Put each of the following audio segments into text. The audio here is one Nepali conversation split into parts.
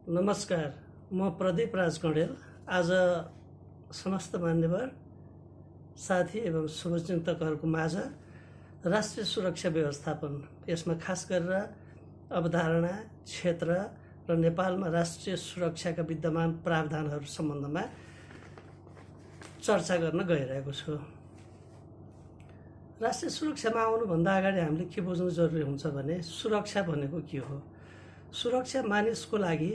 नमस्कार, म प्रदीप राज कँडेल। आज समस्त मान्यवर साथी एवं शुभचिन्तकहरूको माझ राष्ट्रिय सुरक्षा व्यवस्थापन, यसमा खास गरेर अवधारणा, क्षेत्र र नेपालमा राष्ट्रिय सुरक्षाका विद्यमान प्रावधानहरू सम्बन्धमा चर्चा गर्न गइरहेको छु। राष्ट्रिय सुरक्षामा आउनुभन्दा अगाडि हामीले के बुझ्नु जरुरी हुन्छ भने सुरक्षा भनेको के हो। सुरक्षा मानिसको लागि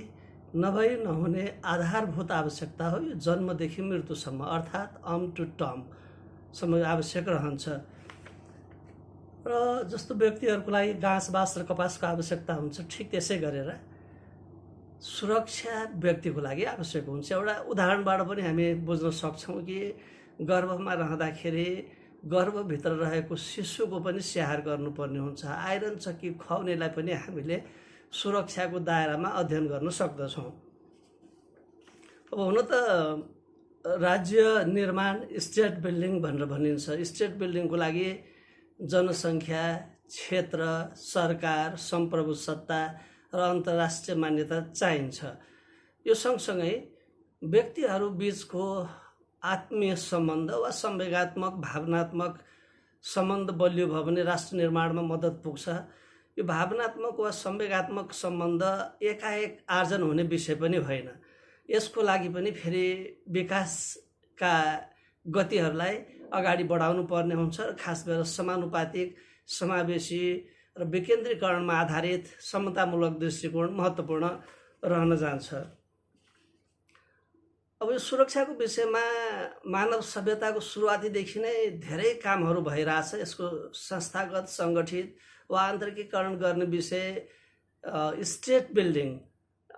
नभई नहुने आधारभूत आवश्यकता हो। यो जन्मदेखि मृत्युसम्म अर्थात् टु टर्मसम्म आवश्यक रहन्छ। र जस्तो व्यक्तिहरूको लागि घाँस बाँस र कपासको आवश्यकता हुन्छ, ठिक त्यसै गरेर सुरक्षा व्यक्तिको लागि आवश्यक हुन्छ। एउटा उदाहरणबाट पनि हामी बुझ्न सक्छौँ कि गर्भमा रहँदाखेरि गर्भभित्र रहेको शिशुको पनि स्याहार गर्नुपर्ने हुन्छ। आइरन चक्की खुवाउनेलाई पनि हामीले सुरक्षाको दायरामा अध्ययन गर्न सक्दछौँ। अब हुन त राज्य निर्माण, स्टेट बिल्डिङ भनेर भनिन्छ। स्टेट बिल्डिङको लागि जनसङ्ख्या, क्षेत्र, सरकार, सम्प्रभु सत्ता र अन्तर्राष्ट्रिय मान्यता चाहिन्छ। यो सँगसँगै व्यक्तिहरू बीचको आत्मीय सम्बन्ध वा संवेगात्मक भावनात्मक सम्बन्ध बलियो भयो भने राष्ट्र निर्माणमा मद्दत पुग्छ। यो भावनात्मक वा संवेगात्मक सम्बन्ध एकाएक आर्जन हुने विषय पनि होइन। यसको लागि पनि फेरि विकासका गतिहरूलाई अगाडि बढाउनु पर्ने हुन्छ र खास गरेर समानुपातिक, समावेशी र विकेन्द्रीकरणमा आधारित समतामूलक दृष्टिकोण महत्त्वपूर्ण रहन जान्छ। अब यो सुरक्षाको विषयमा मानव सभ्यताको सुरुवातीदेखि नै धेरै कामहरू भइरहेछ। यसको संस्थागत, सङ्गठित वा आन्तरिकीकरण गर्ने विषय स्टेट बिल्डिङ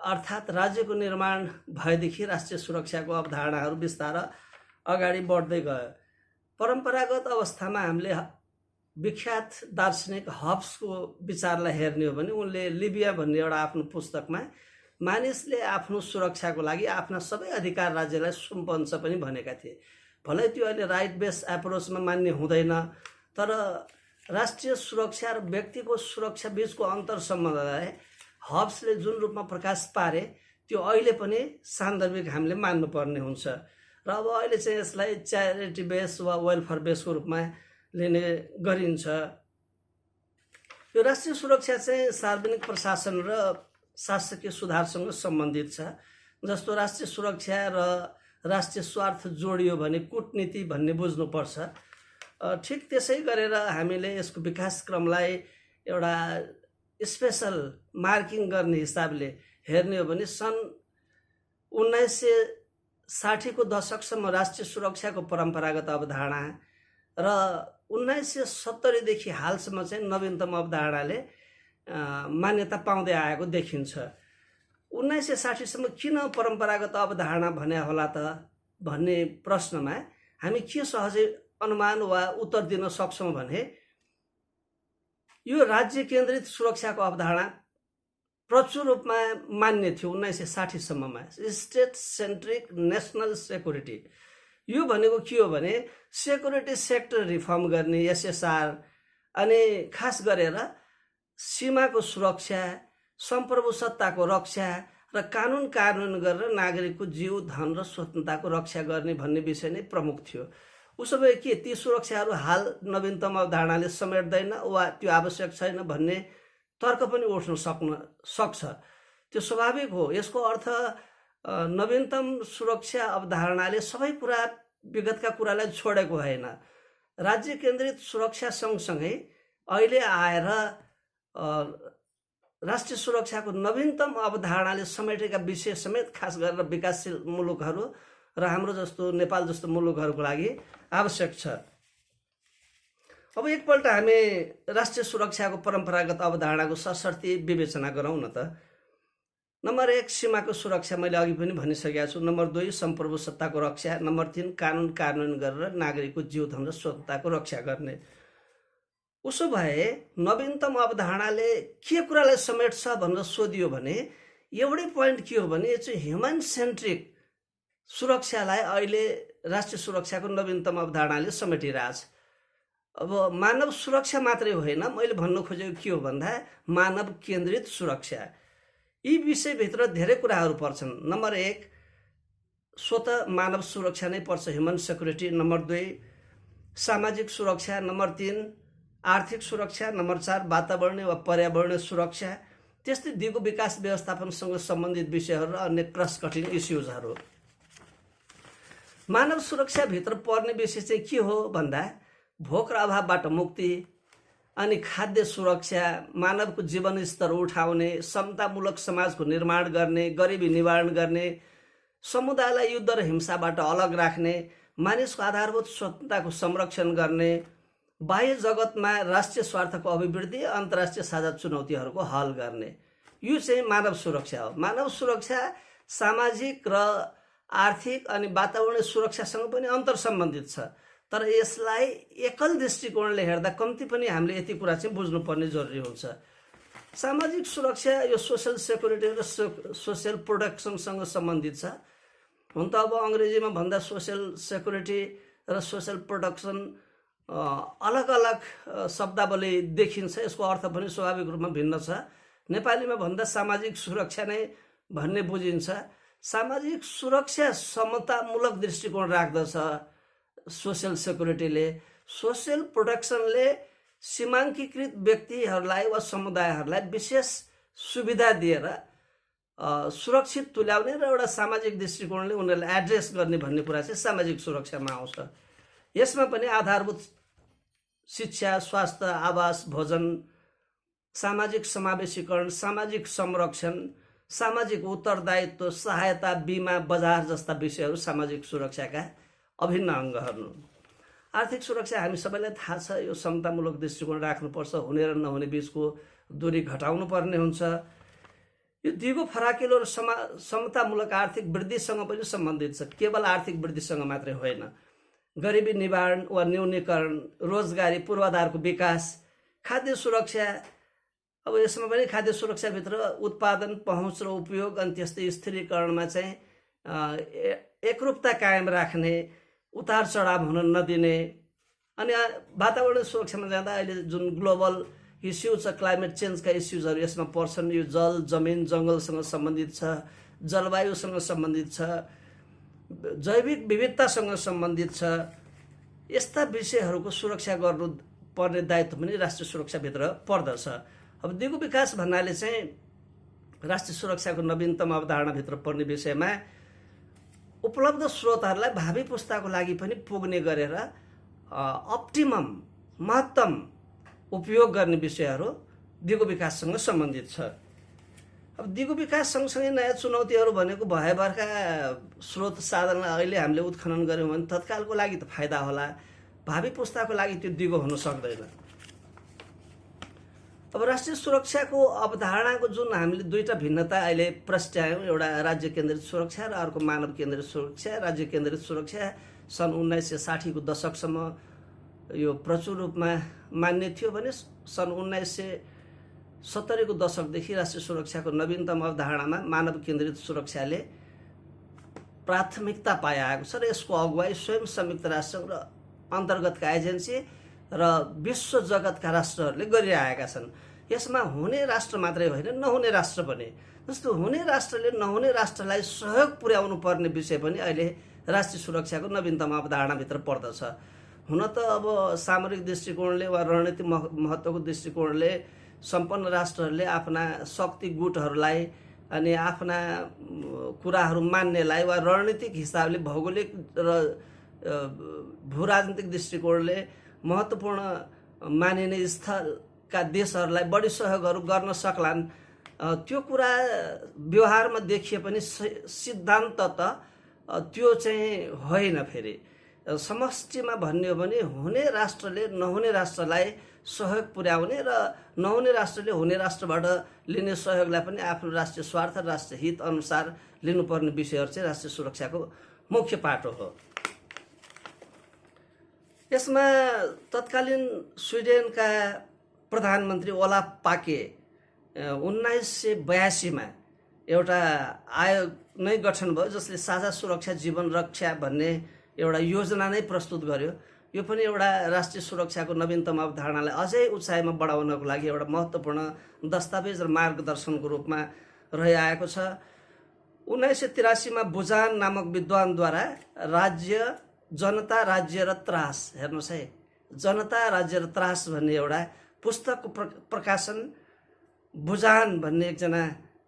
अर्थात् राज्यको निर्माण भएदेखि राष्ट्रिय सुरक्षाको अवधारणाहरू बिस्तार अगाडि बढ्दै गयो। परम्परागत अवस्थामा हामीले विख्यात दार्शनिक हब्सको विचारलाई हेर्ने हो भने उनले लिबिया भन्ने एउटा आफ्नो पुस्तकमा मानिसले आफ्नो सुरक्षाको लागि आफ्ना सबै अधिकार राज्यलाई सुम्पन्छ पनि भनेका थिए। भलै त्यो अहिले राइट बेस्ड एप्रोचमा मान्य हुँदैन, तर राष्ट्रिय सुरक्षा र व्यक्तिको सुरक्षा बीचको अन्तर सम्बन्धलाई हब्सले जुन रूपमा प्रकाश पारे त्यो अहिले पनि सान्दर्भिक हामीले मान्नुपर्ने हुन्छ। र अब अहिले चाहिँ यसलाई च्यारिटी बेस वा वेलफेयर बेसको रूपमा लिने गरिन्छ। यो राष्ट्रिय सुरक्षा चाहिँ सार्वजनिक प्रशासन र शासकीय सुधारसँग सम्बन्धित छ। जस्तो राष्ट्रिय सुरक्षा र राष्ट्रिय स्वार्थ जोडियो भने कूटनीति भन्ने बुझ्नुपर्छ। ठिक त्यसै गरेर हामीले यसको विकास क्रमलाई एउटा स्पेसल मार्किङ गर्ने हिसाबले हेर्ने हो भने सन् 1960 को दशकसम्म राष्ट्रिय सुरक्षाको परम्परागत अवधारणा र 1970 देखि हालसम्म चाहिँ नवीनतम अवधारणाले मान्यता पाउँदै आएको देखिन्छ। 1960 सम्म किन परम्परागत अवधारणा भने होला त भन्ने प्रश्नमा हामी के सहजै अनुमान वा उत्तर दिन सक्छौँ भने यो राज्य केन्द्रित सुरक्षाको अवधारणा प्रचुर रूपमा मान्य थियो 1960 सम्ममा। स्टेट सेन्ट्रिक नेसनल सेक्युरिटी यो भनेको के हो भने सेक्युरिटी सेक्टर रिफर्म गर्ने, एसएसआर, अनि खास गरेर सीमाको सुरक्षा, सम्प्रभु सत्ताको रक्षा र कानुन कार्यान्वयन गरेर नागरिकको जीव, धन र स्वतन्त्रताको रक्षा गर्ने भन्ने विषय नै प्रमुख थियो। उसो भए के ती सुरक्षाहरू हाल नवीनतम अवधारणाले समेट्दैन वा त्यो आवश्यक छैन भन्ने तर्क पनि उठ्न सक्छ। त्यो स्वाभाविक हो। यसको अर्थ नवीनतम सुरक्षा अवधारणाले सबै कुरा विगतका कुरालाई छोडेको होइन। राज्य केन्द्रित सुरक्षा सँगसँगै अहिले आएर राष्ट्रिय सुरक्षाको नवीनतम अवधारणाले समेटेका विषय समेत खास गरेर विकासशील मुलुकहरू र हाम्रो जस्तो नेपाल जस्तो मुलुकहरूको लागि आवश्यक छ। अब एकपल्ट हामी राष्ट्रिय सुरक्षाको परम्परागत अवधारणाको सशर्ती विवेचना गरौँ न त। नम्बर 1 सीमाको सुरक्षा, मैले अघि पनि भनिसकेको छु। नम्बर 2 सम्प्रभु सत्ताको रक्षा। नम्बर 3 कानुन कार्यान्वयन गरेर नागरिकको जीव, धन र स्वतन्त्रताको रक्षा गर्ने। उसो भए नवीनतम अवधारणाले के कुरालाई समेट्छ भनेर सोधियो भने एउटै पोइन्ट के हो भने यो चाहिँ ह्युमन सेन्ट्रिक सुरक्षालाई अहिले राष्ट्रिय सुरक्षाको नवीनतम अवधारणाले समेटिरहेछ। अब मानव सुरक्षा मात्रै होइन, मैले भन्नु खोजेको के हो भन्दा मानव केन्द्रित सुरक्षा। यी विषयभित्र धेरै कुराहरू पर्छन्। नम्बर 1 स्वत मानव सुरक्षा नै पर्छ, ह्युमन सेक्युरिटी। नम्बर 2 सामाजिक सुरक्षा। नम्बर 3 आर्थिक सुरक्षा। नम्बर 4 वातावरणीय वा पर्यावरणीय सुरक्षा। त्यस्तै दिगो विकास व्यवस्थापनसँग सम्बन्धित विषयहरू र अन्य क्रस कटिङ इस्युजहरू। मानव सुरक्षाभित्र पर्ने विषय चाहिँ के हो भन्दा भोक र अभावबाट मुक्ति, अनि खाद्य सुरक्षा, मानवको जीवन स्तर उठाउने, समतामूलक समाजको निर्माण गर्ने, गरिबी निवारण गर्ने, समुदायलाई युद्ध र हिंसाबाट अलग राख्ने, मानिसको आधारभूत स्वतन्त्रताको संरक्षण गर्ने, बाह्य जगतमा राष्ट्रिय स्वार्थको अभिवृद्धि, अन्तर्राष्ट्रिय साझा चुनौतीहरूको हल गर्ने। यो चाहिँ मानव सुरक्षा हो। मानव सुरक्षा सामाजिक र आर्थिक अनि वातावरणीय सुरक्षासँग पनि अन्तर सम्बन्धित छ, तर यसलाई एकल दृष्टिकोणले हेर्दा कम्ती पनि हामीले यति कुरा चाहिँ बुझ्नुपर्ने जरुरी हुन्छ। सामाजिक सुरक्षा यो सोशल सेक्युरिटी र सोशल प्रोटेक्सनसँग सम्बन्धित छ। हुन त अब अङ्ग्रेजीमा भन्दा सोशल सेक्युरिटी र सोशल प्रोटेक्सन अलग अलग शब्दावली देखिन्छ, यसको अर्थ पनि स्वाभाविक रूपमा भिन्न छ। नेपालीमा भन्दा सामाजिक सुरक्षा नै भन्ने बुझिन्छ। सामाजिक सुरक्षा समतामूलक दृष्टिकोण राख्दछ सोशल सेक्युरिटीले। सोशल प्रोटेक्सनले सीमाङ्कीकृत व्यक्तिहरूलाई वा समुदायहरूलाई विशेष सुविधा दिएर सुरक्षित तुल्याउने र एउटा सामाजिक दृष्टिकोणले उनीहरूलाई एड्रेस गर्ने भन्ने कुरा चाहिँ सामाजिक सुरक्षामा आउँछ। यसमा पनि आधारभूत शिक्षा, स्वास्थ्य, आवास, भोजन, सामाजिक समावेशीकरण, सामाजिक संरक्षण, सामाजिक उत्तरदायित्व, सहायता, बिमा, बजार जस्ता विषयहरू सामाजिक सुरक्षाका अभिन्न अङ्गहरू। आर्थिक सुरक्षा हामी सबैलाई थाहा छ, यो समतामूलक दृष्टिकोण राख्नुपर्छ, हुने र नहुने बीचको दूरी घटाउनु पर्ने हुन्छ। यो दिगो फराकिलो र समतामूलक आर्थिक वृद्धिसँग पनि सम्बन्धित छ, केवल आर्थिक वृद्धिसँग मात्रै होइन। गरिबी निवारण वा न्यूनीकरण, रोजगारी, पूर्वाधारको विकास, खाद्य सुरक्षा। अब यसमा पनि खाद्य सुरक्षाभित्र उत्पादन, पहुँच र उपयोग, अनि त्यस्तै स्थिरीकरणमा चाहिँ एकरूपता कायम राख्ने, उतार चढाव हुन नदिने। अनि वातावरण सुरक्षामा जाँदा अहिले जुन ग्लोबल इस्यु छ, क्लाइमेट चेन्जका इस्युजहरू यसमा पर्छन्। यो जल, जमिन, जङ्गलसँग सम्बन्धित छ, जलवायुसँग सम्बन्धित छ, जैविक विविधतासँग सम्बन्धित छ। यस्ता विषयहरूको सुरक्षा गर्नु पर्ने दायित्व पनि राष्ट्रिय सुरक्षाभित्र पर्दछ। अब दिगो विकास भन्नाले चाहिँ राष्ट्रिय सुरक्षाको नवीनतम अवधारणाभित्र पर्ने विषयमा उपलब्ध स्रोतहरूलाई भावी पुस्ताको लागि पनि पुग्ने गरेर अप्टिमम, महत्तम उपयोग गर्ने विषयहरू दिगो विकाससँग सम्बन्धित छ। अब दिगो विकास सँगसँगै नयाँ चुनौतीहरू भनेको भएभरका स्रोत साधनलाई अहिले हामीले उत्खनन गऱ्यौँ भने तत्कालको लागि त फाइदा होला, भावी पुस्ताको लागि त्यो दिगो हुन सक्दैन। अब राष्ट्रिय सुरक्षाको अवधारणाको जुन हामीले दुईटा भिन्नता अहिले प्रस्ट्यायौँ, एउटा राज्य केन्द्रित सुरक्षा र अर्को मानव केन्द्रित सुरक्षा। राज्य केन्द्रित सुरक्षा सन् 1960 को दशकसम्म यो प्रचुर रूपमा मान्य थियो भने सन् 1970 को दशकदेखि राष्ट्रिय सुरक्षाको नवीनतम अवधारणामा मानव केन्द्रित सुरक्षाले प्राथमिकता पाइआएको छ र यसको अगुवाई स्वयं संयुक्त राष्ट्र र अन्तर्गतका एजेन्सी र विश्व जगतका राष्ट्रहरूले गरिरहेका छन्। यसमा हुने राष्ट्र मात्रै होइन, नहुने राष्ट्र पनि। जस्तो हुने राष्ट्रले नहुने राष्ट्रलाई सहयोग पुर्याउनु पर्ने विषय पनि अहिले राष्ट्रिय सुरक्षाको नवीनतम अवधारणाभित्र पर्दछ। हुन त अब सामरिक दृष्टिकोणले वा रणनीतिक महत्त्वको दृष्टिकोणले सम्पन्न राष्ट्रहरूले आफ्ना शक्ति गुटहरूलाई अनि आफ्ना कुराहरू मान्नेलाई वा रणनीतिक हिसाबले भौगोलिक र भूराजनीतिक दृष्टिकोणले महत्त्वपूर्ण मानिने स्थलका देशहरूलाई बढी सहयोगहरू गर्न सक्लान्। त्यो कुरा व्यवहारमा देखिए पनि सिद्धान्त त त्यो चाहिँ होइन। फेरि समष्टिमा भन्ने हो भने हुने राष्ट्रले नहुने राष्ट्रलाई सहयोग पुर्याउने र नहुने राष्ट्रले हुने राष्ट्रबाट लिने सहयोगलाई पनि आफ्नो राष्ट्रिय स्वार्थ, राष्ट्रिय हित अनुसार लिनुपर्ने विषयहरू चाहिँ राष्ट्रिय सुरक्षाको मुख्य पाटो हो। यसमा तत्कालीन स्विडेनका प्रधानमन्त्री ओलाफ पाके 1982 मा एउटा आयोग नै गठन भयो जसले साझा सुरक्षा जीवन रक्षा भन्ने एउटा योजना नै प्रस्तुत गर्यो। यो पनि एउटा राष्ट्रिय सुरक्षाको नवीनतम अवधारणालाई अझै उचाइमा बढाउनको लागि एउटा महत्त्वपूर्ण दस्तावेज र मार्गदर्शनको रूपमा रहिआएको छ। 1983 मा बुजान नामक विद्वानद्वारा जनता राज्य र त्रास, हेर्नुहोस् है, जनता राज्य र त्रास भन्ने एउटा पुस्तकको प्रकाशन बुजान भन्ने एकजना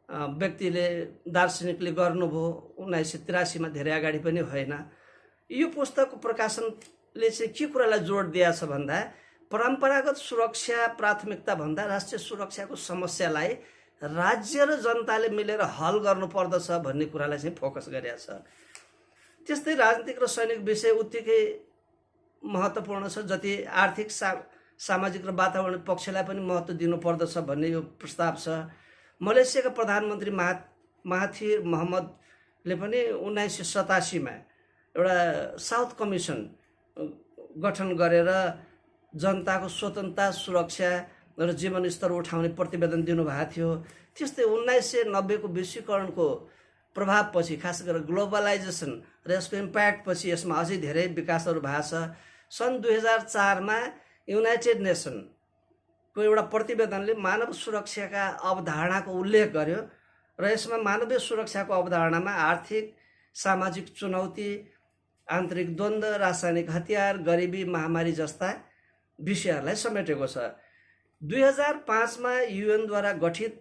व्यक्तिले, दार्शनिकले गर्नुभयो 1983 मा, धेरै अगाडि पनि होइन। यो पुस्तकको प्रकाशनले चाहिँ के कुरालाई जोड दिएछ भन्दा परम्परागत सुरक्षा प्राथमिकता भन्दा राष्ट्रिय सुरक्षाको समस्यालाई राज्य र जनताले मिलेर हल गर्नुपर्दछ भन्ने कुरालाई चाहिँ फोकस गरेको छ। त्यस्तै राजनीतिक र सैनिक विषय उत्तिकै महत्त्वपूर्ण छ जति आर्थिक सामाजिक र वातावरण पक्षलाई पनि महत्त्व दिनुपर्दछ भन्ने यो प्रस्ताव छ। मलेसियाका प्रधानमन्त्री महाथिर मोहम्मदले पनि 1987 मा एउटा साउथ कमिसन गठन गरेर जनताको स्वतन्त्रता, सुरक्षा र जीवनस्तर उठाउने प्रतिवेदन दिनुभएको थियो। त्यस्तै 1990 को विश्वीकरणको प्रभावपछि, खास गरेर ग्लोबलाइजेसन र यसको इम्प्याक्टपछि यसमा अझै धेरै विकासहरू भएको छ। सन् 2004 मा युनाइटेड नेसनको एउटा प्रतिवेदनले मानव सुरक्षाका अवधारणाको उल्लेख गर्यो र यसमा मानवीय सुरक्षाको अवधारणामा आर्थिक सामाजिक चुनौती, आन्तरिक द्वन्द्व, रासायनिक हतियार, गरिबी, महामारी जस्ता विषयहरूलाई समेटेको छ। 2005 मा युएनद्वारा गठित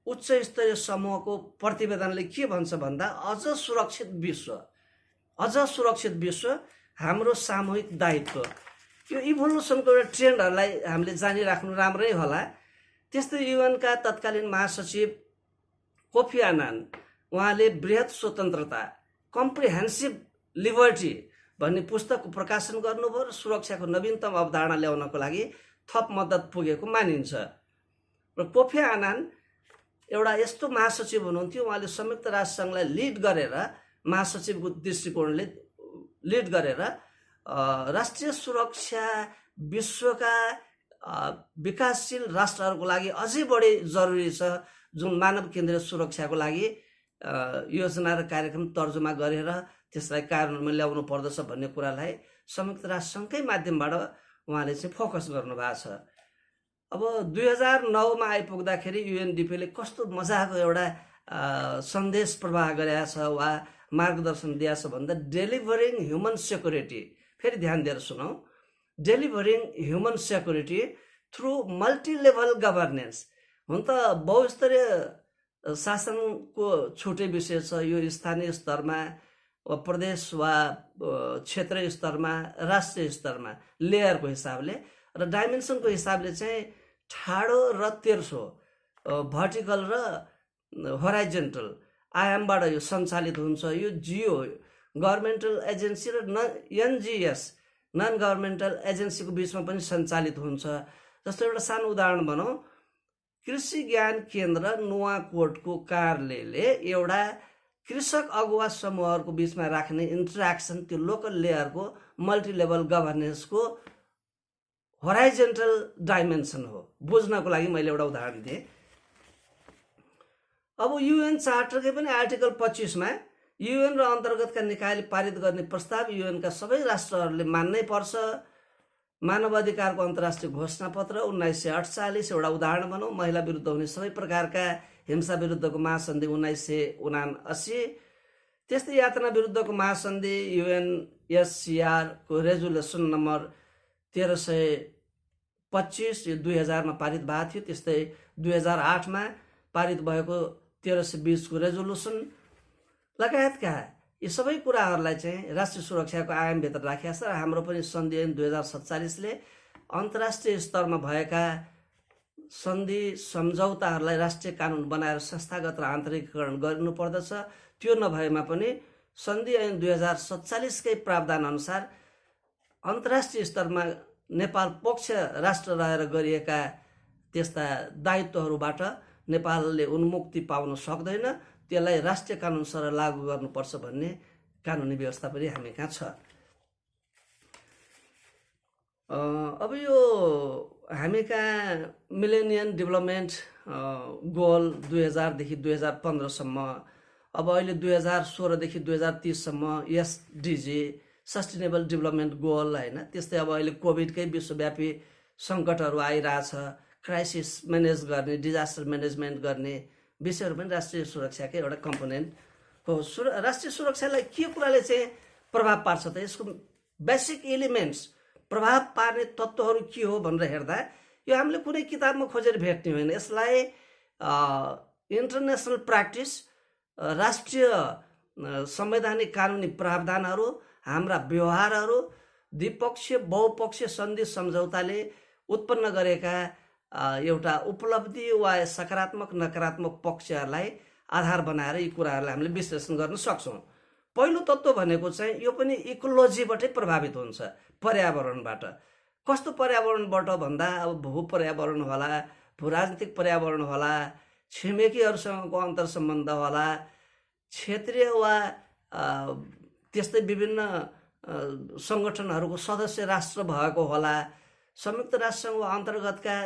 उच्च स्तरीय समूहको प्रतिवेदनले के भन्छ भन्दा अझ सुरक्षित विश्व हाम्रो सामूहिक दायित्व। यो इभोल्युसनको एउटा ट्रेन्डहरूलाई हामीले जानिराख्नु राम्रै होला। त्यस्तै युएनका तत्कालीन महासचिव कोफी आनान, उहाँले बृहत स्वतन्त्रता, कम्प्रिहेन्सिभ लिबर्टी भन्ने पुस्तकको प्रकाशन गर्नुभयो र सुरक्षाको नवीनतम अवधारणा ल्याउनको लागि थप मद्दत पुगेको मानिन्छ। र कोफी आनान एउटा यस्तो महासचिव हुनुहुन्थ्यो, उहाँले संयुक्त राष्ट्रसङ्घलाई लिड गरेर, महासचिवको दृष्टिकोणले लिड गरेर राष्ट्रिय सुरक्षा विश्वका विकासशील राष्ट्रहरूको लागि अझै बढी जरुरी छ, जुन मानव केन्द्रित सुरक्षाको लागि योजना र कार्यक्रम तर्जुमा गरेर त्यसलाई कार्यान्वयनमा ल्याउनु पर्दछ भन्ने कुरालाई संयुक्त राष्ट्रसङ्घकै माध्यमबाट उहाँले चाहिँ फोकस गर्नुभएको छ। अब 2009 मा आइपुग्दाखेरि युएनडिपीले कस्तो मजाको एउटा सन्देश प्रवाह गरेको छ वा मार्गदर्शन दिएको छ भन्दा डेलिभरिङ ह्युमन सेक्युरिटी, फेरि ध्यान दिएर सुनौ, delivering human security through multilevel governance. हुन त बहुस्तरीय शासनको छुट्टै विषय छ, यो स्थानीय स्तरमा, प्रदेश वा क्षेत्रीय स्तरमा, राष्ट्रिय स्तरमा लेयरको हिसाबले र डाइमेन्सनको हिसाबले चाहिँ ठाडो र तेर्सो, भर्टिकल र होराइजेन्टल आयामबाट यो सञ्चालित हुन्छ। यो जियो गभर्मेन्टल एजेन्सी र एनजिएस नन गभर्मेन्टल एजेन्सीको बिचमा पनि सञ्चालित हुन्छ। जस्तो एउटा सानो उदाहरण भनौँ, कृषि ज्ञान केन्द्र नुवाकोटको कार्यालयले एउटा कृषक अगुवा समूहहरूको बिचमा राख्ने इन्टरेक्सन, त्यो लोकल लेयरको मल्टिलेभल गभर्नेन्सको होराइजेन्टल डाइमेन्सन हो। बुझ्नको लागि मैले एउटा उदाहरण दिएँ। अब युएन चार्टरकै पनि आर्टिकल 25 मा युएन र अन्तर्गतका निकायले पारित गर्ने प्रस्ताव युएनका सबै राष्ट्रहरूले मान्नै पर्छ। मानवाधिकारको अन्तर्राष्ट्रिय घोषणापत्र 1948 एउटा उदाहरण भनौँ, महिला विरुद्ध हुने सबै प्रकारका हिंसा विरुद्धको महासन्धि 1979, त्यस्तै यातना विरुद्धको महासन्धि युएनएससीआर को रेजुलेसन नम्बर 1325 यो 2000 मा पारित भएको थियो। त्यस्तै 2008 मा पारित भएको 1320 को रेजोल्युसन लगायतका यी सबै कुराहरूलाई चाहिँ राष्ट्रिय सुरक्षाको आयामभित्र राखेका छ। हाम्रो पनि सन्धि ऐन 2047 ले अन्तर्राष्ट्रिय स्तरमा भएका सन्धि सम्झौताहरूलाई राष्ट्रिय कानुन बनाएर संस्थागत र आन्तरिकीकरण गर्नुपर्दछ। त्यो नभएमा पनि सन्धि ऐन 2047 कै प्रावधान अनुसार अन्तर्राष्ट्रिय स्तरमा नेपाल पक्ष राष्ट्र रहेर गरिएका त्यस्ता दायित्वहरूबाट नेपालले उन्मुक्ति पाउन सक्दैन। त्यसलाई राष्ट्रिय कानुन सर लागू गर्नुपर्छ भन्ने कानुनी व्यवस्था पनि हामी कहाँ छ। अब यो हामी कहाँ मिलेनियम डेभलपमेन्ट गोल 2000 देखि 2015 सम्म, अब अहिले 2016 देखि 2030 सम्म एसडिजी सस्टेनेबल डेभलपमेन्ट गोल हैन। त्यस्तै अब अहिले कोभिडकै विश्वव्यापी सङ्कटहरू आइरहेछ, क्राइसिस म्यानेज गर्ने, डिजास्टर म्यानेजमेन्ट गर्ने विषयहरू पनि राष्ट्रिय सुरक्षाकै एउटा कम्पोनेन्ट हो। राष्ट्रिय सुरक्षालाई के कुराले चाहिँ प्रभाव पार्छ त, यसको बेसिक एलिमेन्ट्स, प्रभाव पार्ने तत्त्वहरू के हो भनेर हेर्दा यो हामीले कुनै किताबमा खोजेर भेट्ने होइन। यसलाई इन्टरनेसनल प्र्याक्टिस, राष्ट्रिय संवैधानिक कानुनी प्रावधानहरू, हाम्रा व्यवहारहरू, द्विपक्षीय बहुपक्षीय सन्धि सम्झौताले उत्पन्न गरेका एउटा उपलब्धि वा सकारात्मक नकारात्मक पक्षहरूलाई आधार बनाएर यी कुराहरूलाई हामीले विश्लेषण गर्न सक्छौँ। पहिलो तत्त्व भनेको चाहिँ यो पनि इकोलोजीबाटै प्रभावित हुन्छ, पर्यावरणबाट। कस्तो पर्यावरणबाट भन्दा अब भू पर्यावरण होला, भू राजनीतिक पर्यावरण होला, छिमेकीहरूसँगको अन्तर सम्बन्ध होला, क्षेत्रीय वा त्यस्तै विभिन्न सङ्गठनहरूको सदस्य राष्ट्र भएको होला, संयुक्त राष्ट्रसङ्घ अन्तर्गतका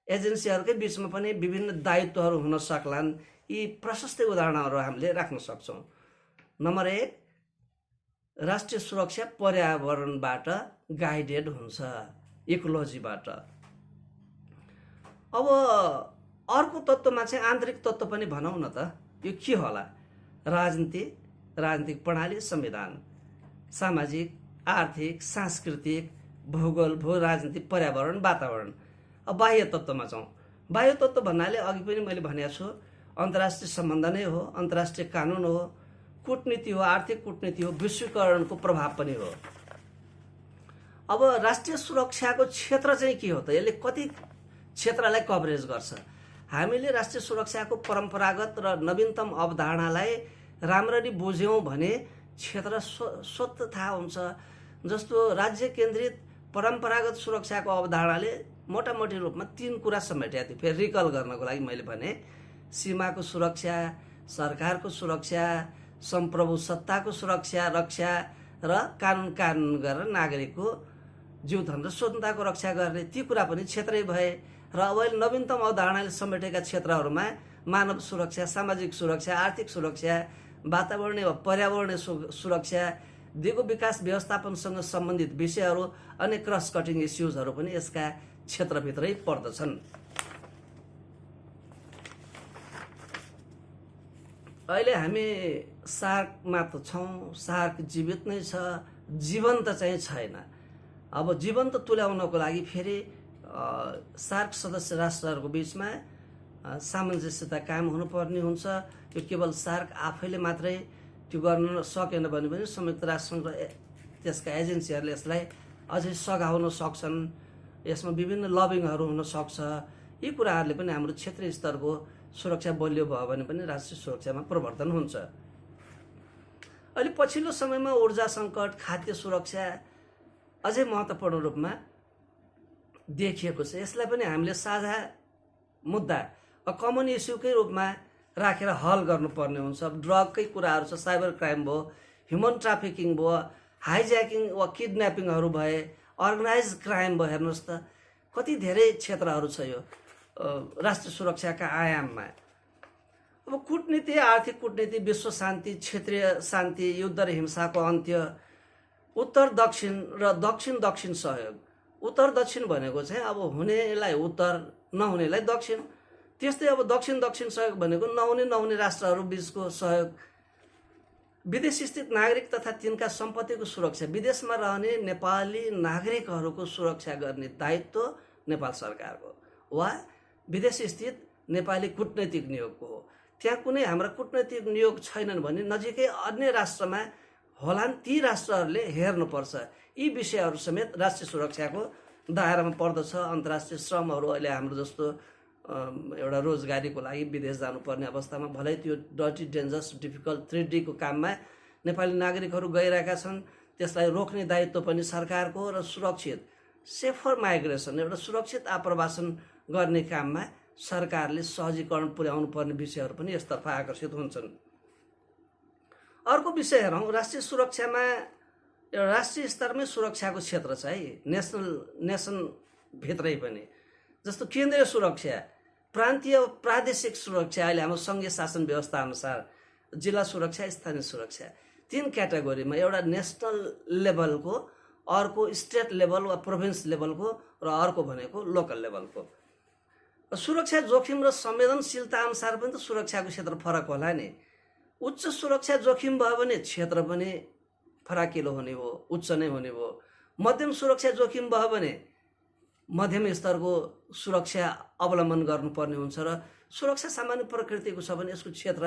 एजेन्सीहरूकै बिचमा पनि विभिन्न दायित्वहरू हुन सक्लान्। यी प्रशस्तै उदाहरणहरू हामीले राख्न सक्छौँ। नम्बर 1, राष्ट्रिय सुरक्षा पर्यावरणबाट गाइडेड हुन्छ, इकोलोजीबाट। अब अर्को तत्त्वमा चाहिँ आन्तरिक तत्त्व पनि भनौँ न त, यो के होला? राजनीति, राजनीतिक प्रणाली, संविधान, सामाजिक, आर्थिक, सांस्कृतिक, भूगोल, भू राजनीतिक, पर्यावरण, वातावरण। अब बाह्य तत्त्वमा जाउँ। बाह्य तत्त्व भन्नाले अघि पनि मैले भनेको छु, अन्तर्राष्ट्रिय सम्बन्ध नै हो, अन्तर्राष्ट्रिय कानुन हो, कूटनीति हो, आर्थिक कूटनीति हो, विश्वीकरणको प्रभाव पनि हो। अब राष्ट्रिय सुरक्षाको क्षेत्र चाहिँ के हो त? यसले कति क्षेत्रलाई कभरेज गर्छ? हामीले राष्ट्रिय सुरक्षाको परम्परागत र नवीनतम अवधारणालाई राम्ररी बुझ्यौँ भने क्षेत्र स्वतः थाहा हुन्छ। जस्तो राज्य केन्द्रित परम्परागत सुरक्षाको अवधारणाले मोटामोटी रूपमा 3 कुरा समेटेका थियो। फेरि रिकल गर्नको लागि मैले भने सीमाको सुरक्षा, सरकारको सुरक्षा, सम्प्रभु सत्ताको सुरक्षा रक्षा र कानुन गरेर नागरिकको जीवधन र स्वतन्त्रताको रक्षा गर्ने, ती कुरा पनि क्षेत्रै भए। र अब नवीनतम अवधारणाले समेटेका क्षेत्रहरूमा मानव सुरक्षा, सामाजिक सुरक्षा, आर्थिक सुरक्षा, वातावरणीय वा पर्यावरणीय सुरक्षा, दिगो विकास व्यवस्थापनसँग सम्बन्धित विषयहरू अनि क्रस कटिङ इस्युजहरू पनि यसका क्षेत्रभित्रै पर्दछन्। अहिले हामी सार्कमा त छौँ, सार्क जीवित नै छ, जीवन्त चाहिँ छैन। अब जीवन्त तुल्याउनको लागि फेरि सार्क सदस्य राष्ट्रहरूको बिचमा सामञ्जस्यता कायम हुनुपर्ने हुन्छ। यो केवल सार्क आफैले मात्रै त्यो गर्न सकेन भने पनि संयुक्त राष्ट्रसङ्घ र त्यसका एजेन्सीहरूले यसलाई अझै सघाउन सक्छन्। यसमा विभिन्न लबिङहरू हुन सक्छ। यी कुराहरूले पनि हाम्रो क्षेत्रीय स्तरको सुरक्षा बलियो भयो भने पनि राष्ट्रिय सुरक्षामा प्रवर्धन हुन्छ। अहिले पछिल्लो समयमा ऊर्जा सङ्कट, खाद्य सुरक्षा अझै महत्त्वपूर्ण रूपमा देखिएको छ। यसलाई पनि हामीले साझा मुद्दा, कमन इस्युकै रूपमा राखेर हल गर्नुपर्ने हुन्छ। अब ड्रगकै कुराहरू छ, साइबर क्राइम भयो, ह्युमन ट्राफिकिङ भयो, हाइज्याकिङ वा किडन्यापिङहरू भए, अर्गनाइज क्राइम भयो। हेर्नुहोस् त कति धेरै क्षेत्रहरू छ यो राष्ट्रिय सुरक्षाका आयाममा। अब कूटनीति, आर्थिक कूटनीति, विश्व शान्ति, क्षेत्रीय शान्ति, युद्ध र हिंसाको अन्त्य, उत्तर दक्षिण र दक्षिण दक्षिण सहयोग। उत्तर दक्षिण भनेको चाहिँ अब हुनेलाई उत्तर, नहुनेलाई दक्षिण। त्यस्तै अब दक्षिण दक्षिण सहयोग भनेको नहुने राष्ट्रहरू बिचको सहयोग। विदेश स्थित नागरिक तथा तिनका सम्पत्तिको सुरक्षा, विदेशमा रहने नेपाली नागरिकहरूको सुरक्षा गर्ने दायित्व नेपाल सरकारको वा विदेश स्थित नेपाली कूटनैतिक नियोगको हो। त्यहाँ कुनै हाम्रा कूटनैतिक नियोग छैनन् भने नजिकै अन्य राष्ट्रमा होलान्, ती राष्ट्रहरूले हेर्नुपर्छ। यी विषयहरू समेत राष्ट्रिय सुरक्षाको दायरामा पर्दछ। अन्तर्राष्ट्रिय श्रमहरू अहिले हाम्रो जस्तो एउटा रोजगारीको लागि विदेश जानुपर्ने अवस्थामा भलै त्यो डर्टी, डेन्जरस, डिफिकल्ट 3D को काममा नेपाली नागरिकहरू गइरहेका छन्। त्यसलाई रोक्ने दायित्व पनि सरकारको हो र सुरक्षित सेफर माइग्रेसन, एउटा सुरक्षित आप्रवासन गर्ने काममा सरकारले सहजीकरण पुर्याउनु पर्ने विषयहरू पनि यसतर्फ आकर्षित हुन्छन्। अर्को विषय हेरौँ, राष्ट्रिय सुरक्षामा एउटा राष्ट्रिय स्तरमै सुरक्षाको क्षेत्र छ है, नेसन भित्रै पनि। जस्तो केन्द्रीय सुरक्षा, प्रान्तीय प्रादेशिक सुरक्षा, अहिले हाम्रो सङ्घीय शासन व्यवस्था अनुसार जिल्ला सुरक्षा, स्थानीय सुरक्षा, 3 क्याटेगोरीमा, एउटा नेसनल लेभलको, अर्को स्टेट लेभल वा प्रोभिन्स लेभलको र अर्को भनेको लोकल लेभलको। सुरक्षा जोखिम र संवेदनशीलता अनुसार पनि त सुरक्षाको क्षेत्र फरक होला नि। उच्च सुरक्षा जोखिम भयो भने क्षेत्र पनि फराकिलो हुने हो, उच्च नै हुने हो। मध्यम सुरक्षा जोखिम भयो भने मध्यम स्तरको सुरक्षा अवलम्बन गर्नुपर्ने हुन्छ र सुरक्षा सामान्य प्रकृतिको छ भने यसको क्षेत्र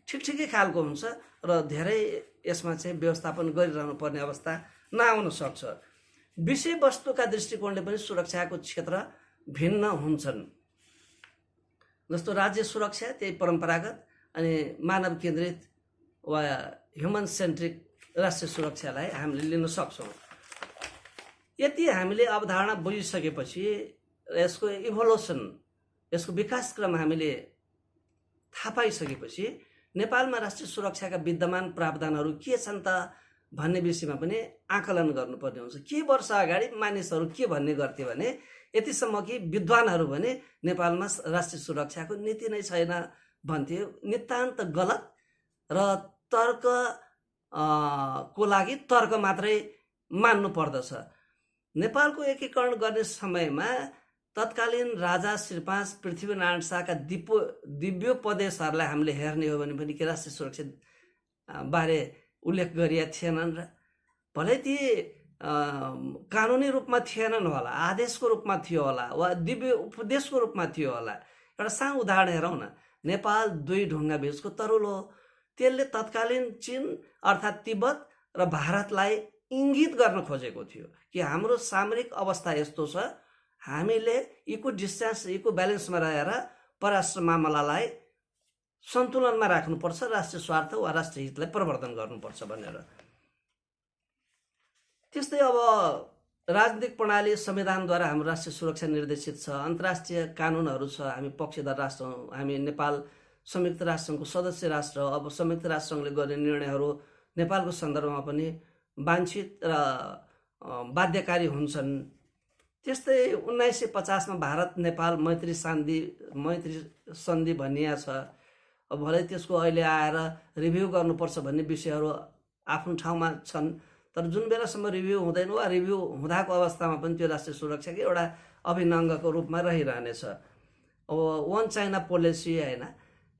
ठिकठिकै खालको हुन्छ र धेरै यसमा चाहिँ व्यवस्थापन गरिरहनु पर्ने अवस्था नआउन सक्छ। विषयवस्तुका दृष्टिकोणले पनि सुरक्षाको क्षेत्र भिन्न हुन्छन्। जस्तो राज्य सुरक्षा त्यही परम्परागत, अनि मानव केन्द्रित वा ह्युमन सेन्ट्रिक राष्ट्रिय सुरक्षालाई हामीले लिन सक्छौँ। यति हामीले अवधारणा बुझिसकेपछि यसको इभोल्युसन, यसको विकासक्रम हामीले थाहा पाइसकेपछि नेपालमा राष्ट्रिय सुरक्षाका विद्यमान प्रावधानहरू के छन् त भन्ने विषयमा पनि आकलन गर्नुपर्ने हुन्छ। केही वर्ष अगाडि मानिसहरू के भन्ने गर्थे भने यतिसम्म कि विद्वानहरू भने नेपालमा राष्ट्रिय सुरक्षाको नीति नै छैन भन्थे। नितान्त गलत र तर्क को लागि तर्क मात्रै मान्नु पर्दछ। नेपालको एकीकरण गर्ने समयमा तत्कालीन राजा श्री 5 पृथ्वीनारायण शाहका दिव्योपदेशहरूलाई हामीले हेर्ने हो भने पनि के राष्ट्रिय सुरक्षा बारे उल्लेख गरिएका थिएनन् र भलै ती कानुनी रूपमा थिएनन् होला, आदेशको रूपमा थियो होला वा दिव्य उपदेशको रूपमा थियो होला। एउटा सानो उदाहरण हेरौँ न। नेपाल दुई ढुङ्गा बीचको तरुल हो। त्यसले तत्कालीन चीन अर्थात् तिब्बत र भारतलाई इङ्गित गर्न खोजेको थियो कि हाम्रो सामरिक अवस्था यस्तो छ, हामीले इको डिस्टेन्स, इको ब्यालेन्समा रहेर परराष्ट्र मामलालाई सन्तुलनमा राख्नुपर्छ, राष्ट्रिय स्वार्थ वा राष्ट्रिय हितलाई प्रवर्धन गर्नुपर्छ भनेर। त्यस्तै अब राजनीतिक प्रणाली संविधानद्वारा हाम्रो राष्ट्रिय सुरक्षा निर्देशित छ। अन्तर्राष्ट्रिय कानुनहरू छ। हामी पक्षधर राष्ट्र हौँ। हामी नेपाल संयुक्त राष्ट्रसङ्घको सदस्य राष्ट्र हो। अब संयुक्त राष्ट्रसङ्घले गर्ने निर्णयहरू नेपालको सन्दर्भमा पनि वाञ्छित र बाध्यकारी हुन्छन्। त्यस्तै 1950 मा भारत नेपाल मैत्री सन्धि भनिया छ। अब भलै त्यसको अहिले आएर रिभ्यू गर्नुपर्छ भन्ने विषयहरू आफ्नो ठाउँमा छन्, तर जुन बेलासम्म रिभ्यू हुँदैन वा रिभ्यू हुँदाको अवस्थामा पनि त्यो राष्ट्रिय सुरक्षाकै एउटा अभिन्न अङ्गको रूपमा रहिरहनेछ। अब वन चाइना पोलिसी होइन,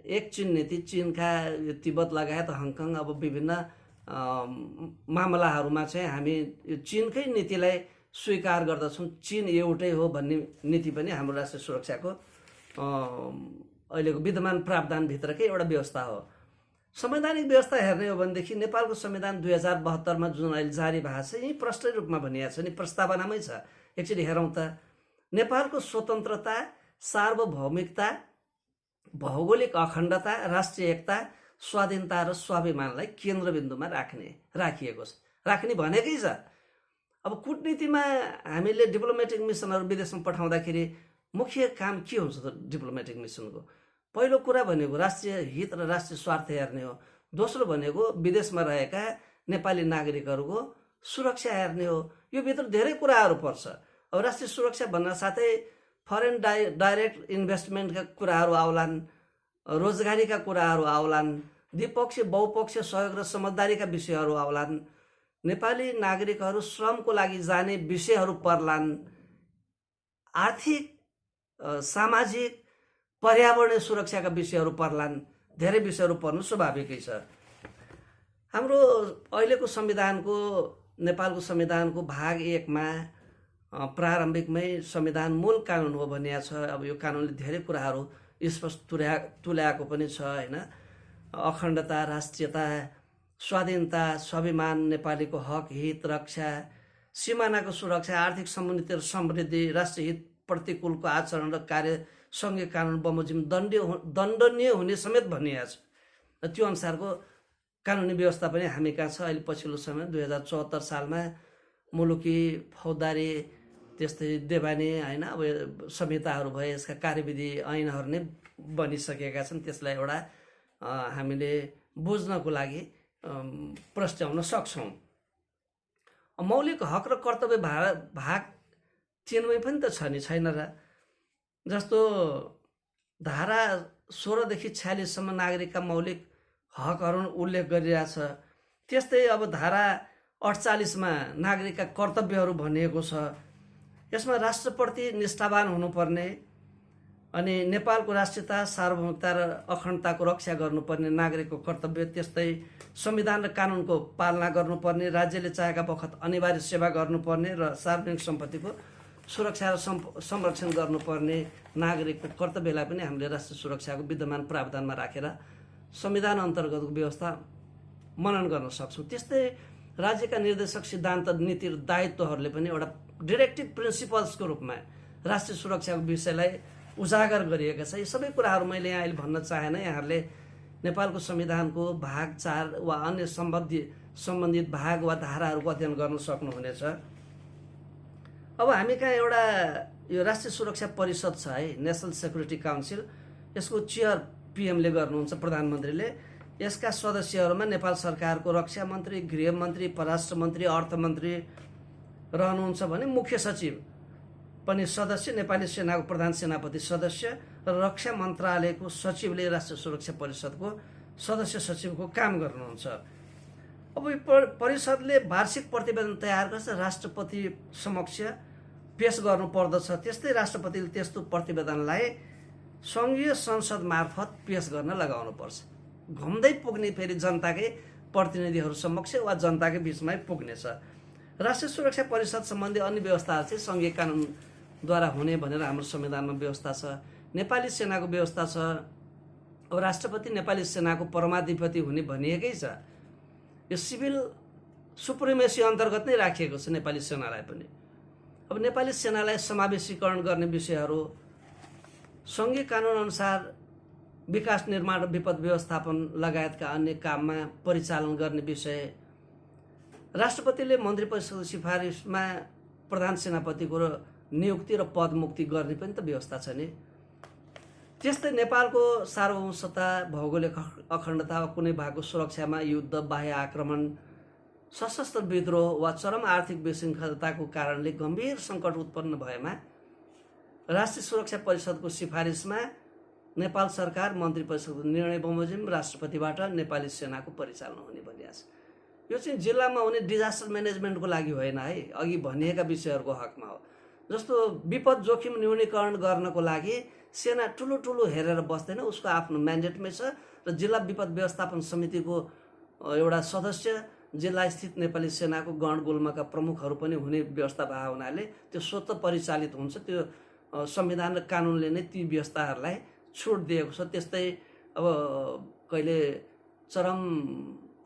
एक चीन नीति, चीनका तिब्बत लगायत हङकङ अब विभिन्न मामलाहरूमा चाहिँ हामी चीनकै नीतिलाई स्वीकार गर्दछौँ। चीन एउटै हो भन्ने नीति पनि हाम्रो राष्ट्रिय सुरक्षाको अहिलेको विद्यमान प्रावधानभित्रकै एउटा व्यवस्था हो। संवैधानिक व्यवस्था हेर्ने हो भनेदेखि नेपालको संविधान 2072 मा जुन अहिले जारी भएको छ, यही प्रष्ट रूपमा भनिएको छ नि, प्रस्तावनामै छ। एकचोटि हेरौँ त। नेपालको स्वतन्त्रता, सार्वभौमिकता, भौगोलिक अखण्डता, राष्ट्रिय एकता, स्वाधीनता र स्वाभिमानलाई केन्द्रबिन्दुमा राखिएको छ। राख्ने भनेकै छ। अब कूटनीतिमा हामीले डिप्लोमेटिक मिसनहरू विदेशमा पठाउँदाखेरि मुख्य काम के हुन्छ त डिप्लोमेटिक मिसनको? पहिलो कुरा भनेको राष्ट्रिय हित र राष्ट्रिय स्वार्थ हेर्ने हो। दोस्रो भनेको विदेशमा रहेका नेपाली नागरिकहरूको सुरक्षा हेर्ने हो। यो भित्र धेरै कुराहरू पर्छ। अब राष्ट्रिय सुरक्षा भन्न साथै फरेन डाइरेक्ट इन्भेस्टमेन्टका कुराहरू आउलान्, रोजगारीका कुराहरू आउलान्, द्विपक्षीय बहुपक्षीय सहयोग र समझदारीका विषयहरू आउलान्, नेपाली नागरिकहरू श्रमको लागि जाने विषयहरू पर्लान्, आर्थिक सामाजिक पर्यावरणीय सुरक्षाका विषयहरू पर्लान्। धेरै विषयहरू पर्नु स्वाभाविकै छ। हाम्रो अहिलेको संविधानको, नेपालको संविधानको भाग 1 मा प्रारम्भिकमै संविधान मूल कानुन हो भनिएको छ। अब यो कानुनले धेरै कुराहरू स्पष्ट तुल्याएको पनि छ होइन। अखण्डता, राष्ट्रियता, स्वाधीनता, स्वाभिमान, नेपालीको हक हित रक्षा, सिमानाको सुरक्षा, आर्थिक समुन्नति र समृद्धि, राष्ट्रिय हित प्रतिकूलको आचरण र कार्य सङ्घीय कानुन बमोजिम दण्डनीय हुने समेत भनिएको छ। र त्यो अनुसारको कानुनी व्यवस्था पनि हामी कहाँ छ। अहिले पछिल्लो समय 2074 सालमा मुलुकी फौजदारी त्यस्तै देवानी होइन अब संहिताहरू भए, यसका कार्यविधि ऐनहरू नै बनिसकेका छन्। त्यसलाई एउटा हामीले बुझ्नको लागि प्रस्ट्याउन सक्छौँ। मौलिक हक र कर्तव्य भाग 3 मै पनि त छ नि, छैन र? जस्तो धारा 16 देखि 46 सम्म नागरिकका मौलिक हकहरू उल्लेख गरिरहेछ। त्यस्तै अब धारा 48 मा नागरिकका कर्तव्यहरू भनिएको छ। यसमा राष्ट्रप्रति निष्ठावान हुनुपर्ने, अनि नेपालको राष्ट्रियता, सार्वभौमिकता र अखण्डताको रक्षा गर्नुपर्ने नागरिकको कर्तव्य, त्यस्तै संविधान र कानुनको पालना गर्नुपर्ने, राज्यले चाहेका बखत अनिवार्य सेवा गर्नुपर्ने र सार्वजनिक सम्पत्तिको सुरक्षा र संरक्षण गर्नुपर्ने नागरिकको कर्तव्यलाई पनि हामीले राष्ट्रिय सुरक्षाको विद्यमान प्रावधानमा राखेर संविधान अन्तर्गतको व्यवस्था मनन गर्न सक्छौँ। त्यस्तै राज्यका निर्देशक सिद्धान्त, नीति र दायित्वहरूले पनि एउटा डिरेक्टिभ प्रिन्सिपल्सको रूपमा राष्ट्रिय सुरक्षाको विषयलाई उजागर गरिएका छ। यी सबै कुराहरू मैले यहाँ अहिले भन्न चाहेन। यहाँहरूले नेपालको संविधानको भाग 4 वा अन्य सम्बन्धित भाग वा धाराहरूको अध्ययन गर्न सक्नुहुनेछ। अब हामी कहाँ एउटा यो राष्ट्रिय सुरक्षा परिषद छ है, नेसनल सेक्युरिटी काउन्सिल। यसको चेयर पीएमले गर्नुहुन्छ, प्रधानमन्त्रीले। यसका सदस्यहरूमा नेपाल सरकारको रक्षा मन्त्री, गृह मन्त्री, परराष्ट्र मन्त्री, अर्थमन्त्री रहनुहुन्छ भने मुख्य सचिव पनि सदस्य, नेपाली सेनाको प्रधान सेनापति सदस्य र रक्षा मन्त्रालयको सचिवले राष्ट्रिय सुरक्षा परिषदको सदस्य सचिवको काम गर्नुहुन्छ। अब यो परिषदले वार्षिक प्रतिवेदन तयार गर्छ, राष्ट्रपति समक्ष पेश गर्नु पर्दछ। त्यस्तै राष्ट्रपतिले त्यस्तो प्रतिवेदनलाई सङ्घीय संसद मार्फत पेश गर्न लगाउनु पर्छ। घुम्दै पुग्ने फेरि जनताकै प्रतिनिधिहरू समक्ष वा जनताकै बिचमै पुग्नेछ। राष्ट्रिय सुरक्षा परिषद सम्बन्धी अन्य व्यवस्थाहरू चाहिँ सङ्घीय कानुनद्वारा हुने भनेर हाम्रो संविधानमा व्यवस्था छ। नेपाली सेनाको व्यवस्था छ। अब राष्ट्रपति नेपाली सेनाको परमाधिपति हुने भनिएकै छ। यो सिभिल सुप्रिमेसी अन्तर्गत नै राखिएको छ नेपाली सेनालाई पनि। अब नेपाली सेनालाई समावेशीकरण गर्ने विषयहरू, सङ्घीय कानुन अनुसार विकास, निर्माण र विपद व्यवस्थापन लगायतका अन्य काममा परिचालन गर्ने विषय, राष्ट्रपतिले मन्त्री परिषदको सिफारिसमा प्रधान सेनापतिको नियुक्ति र पदमुक्ति गर्ने पनि त व्यवस्था छ नि। त्यस्तै नेपालको सार्वभौमता, भौगोलिक अखण्डता वा कुनै भागको सुरक्षामा युद्ध, बाह्य आक्रमण, सशस्त्र विद्रोह वा चरम आर्थिक विशृङ्खलताको कारणले गम्भीर सङ्कट उत्पन्न भएमा राष्ट्रिय सुरक्षा परिषदको सिफारिसमा नेपाल सरकार मन्त्री परिषदको निर्णय बमोजिम राष्ट्रपतिबाट नेपाली सेनाको परिचालन हुने भनिएको छ। यो चाहिँ जिल्लामा हुने डिजास्टर म्यानेजमेन्टको लागि होइन है, अघि भनिएका विषयहरूको हकमा हो। जस्तो विपद जोखिम न्यूनीकरण गर्नको लागि सेना ठुलो हेरेर बस्दैन, उसको आफ्नो म्यान्डेटमै छ। र जिल्ला विपद व्यवस्थापन समितिको एउटा सदस्य जिल्ला स्थित नेपाली सेनाको गण गुल्मका प्रमुखहरू पनि हुने व्यवस्था भएको हुनाले त्यो स्वतः परिचालित हुन्छ। त्यो संविधान र कानुनले नै ती व्यवस्थाहरूलाई छुट दिएको छ। त्यस्तै अब कहिले चरम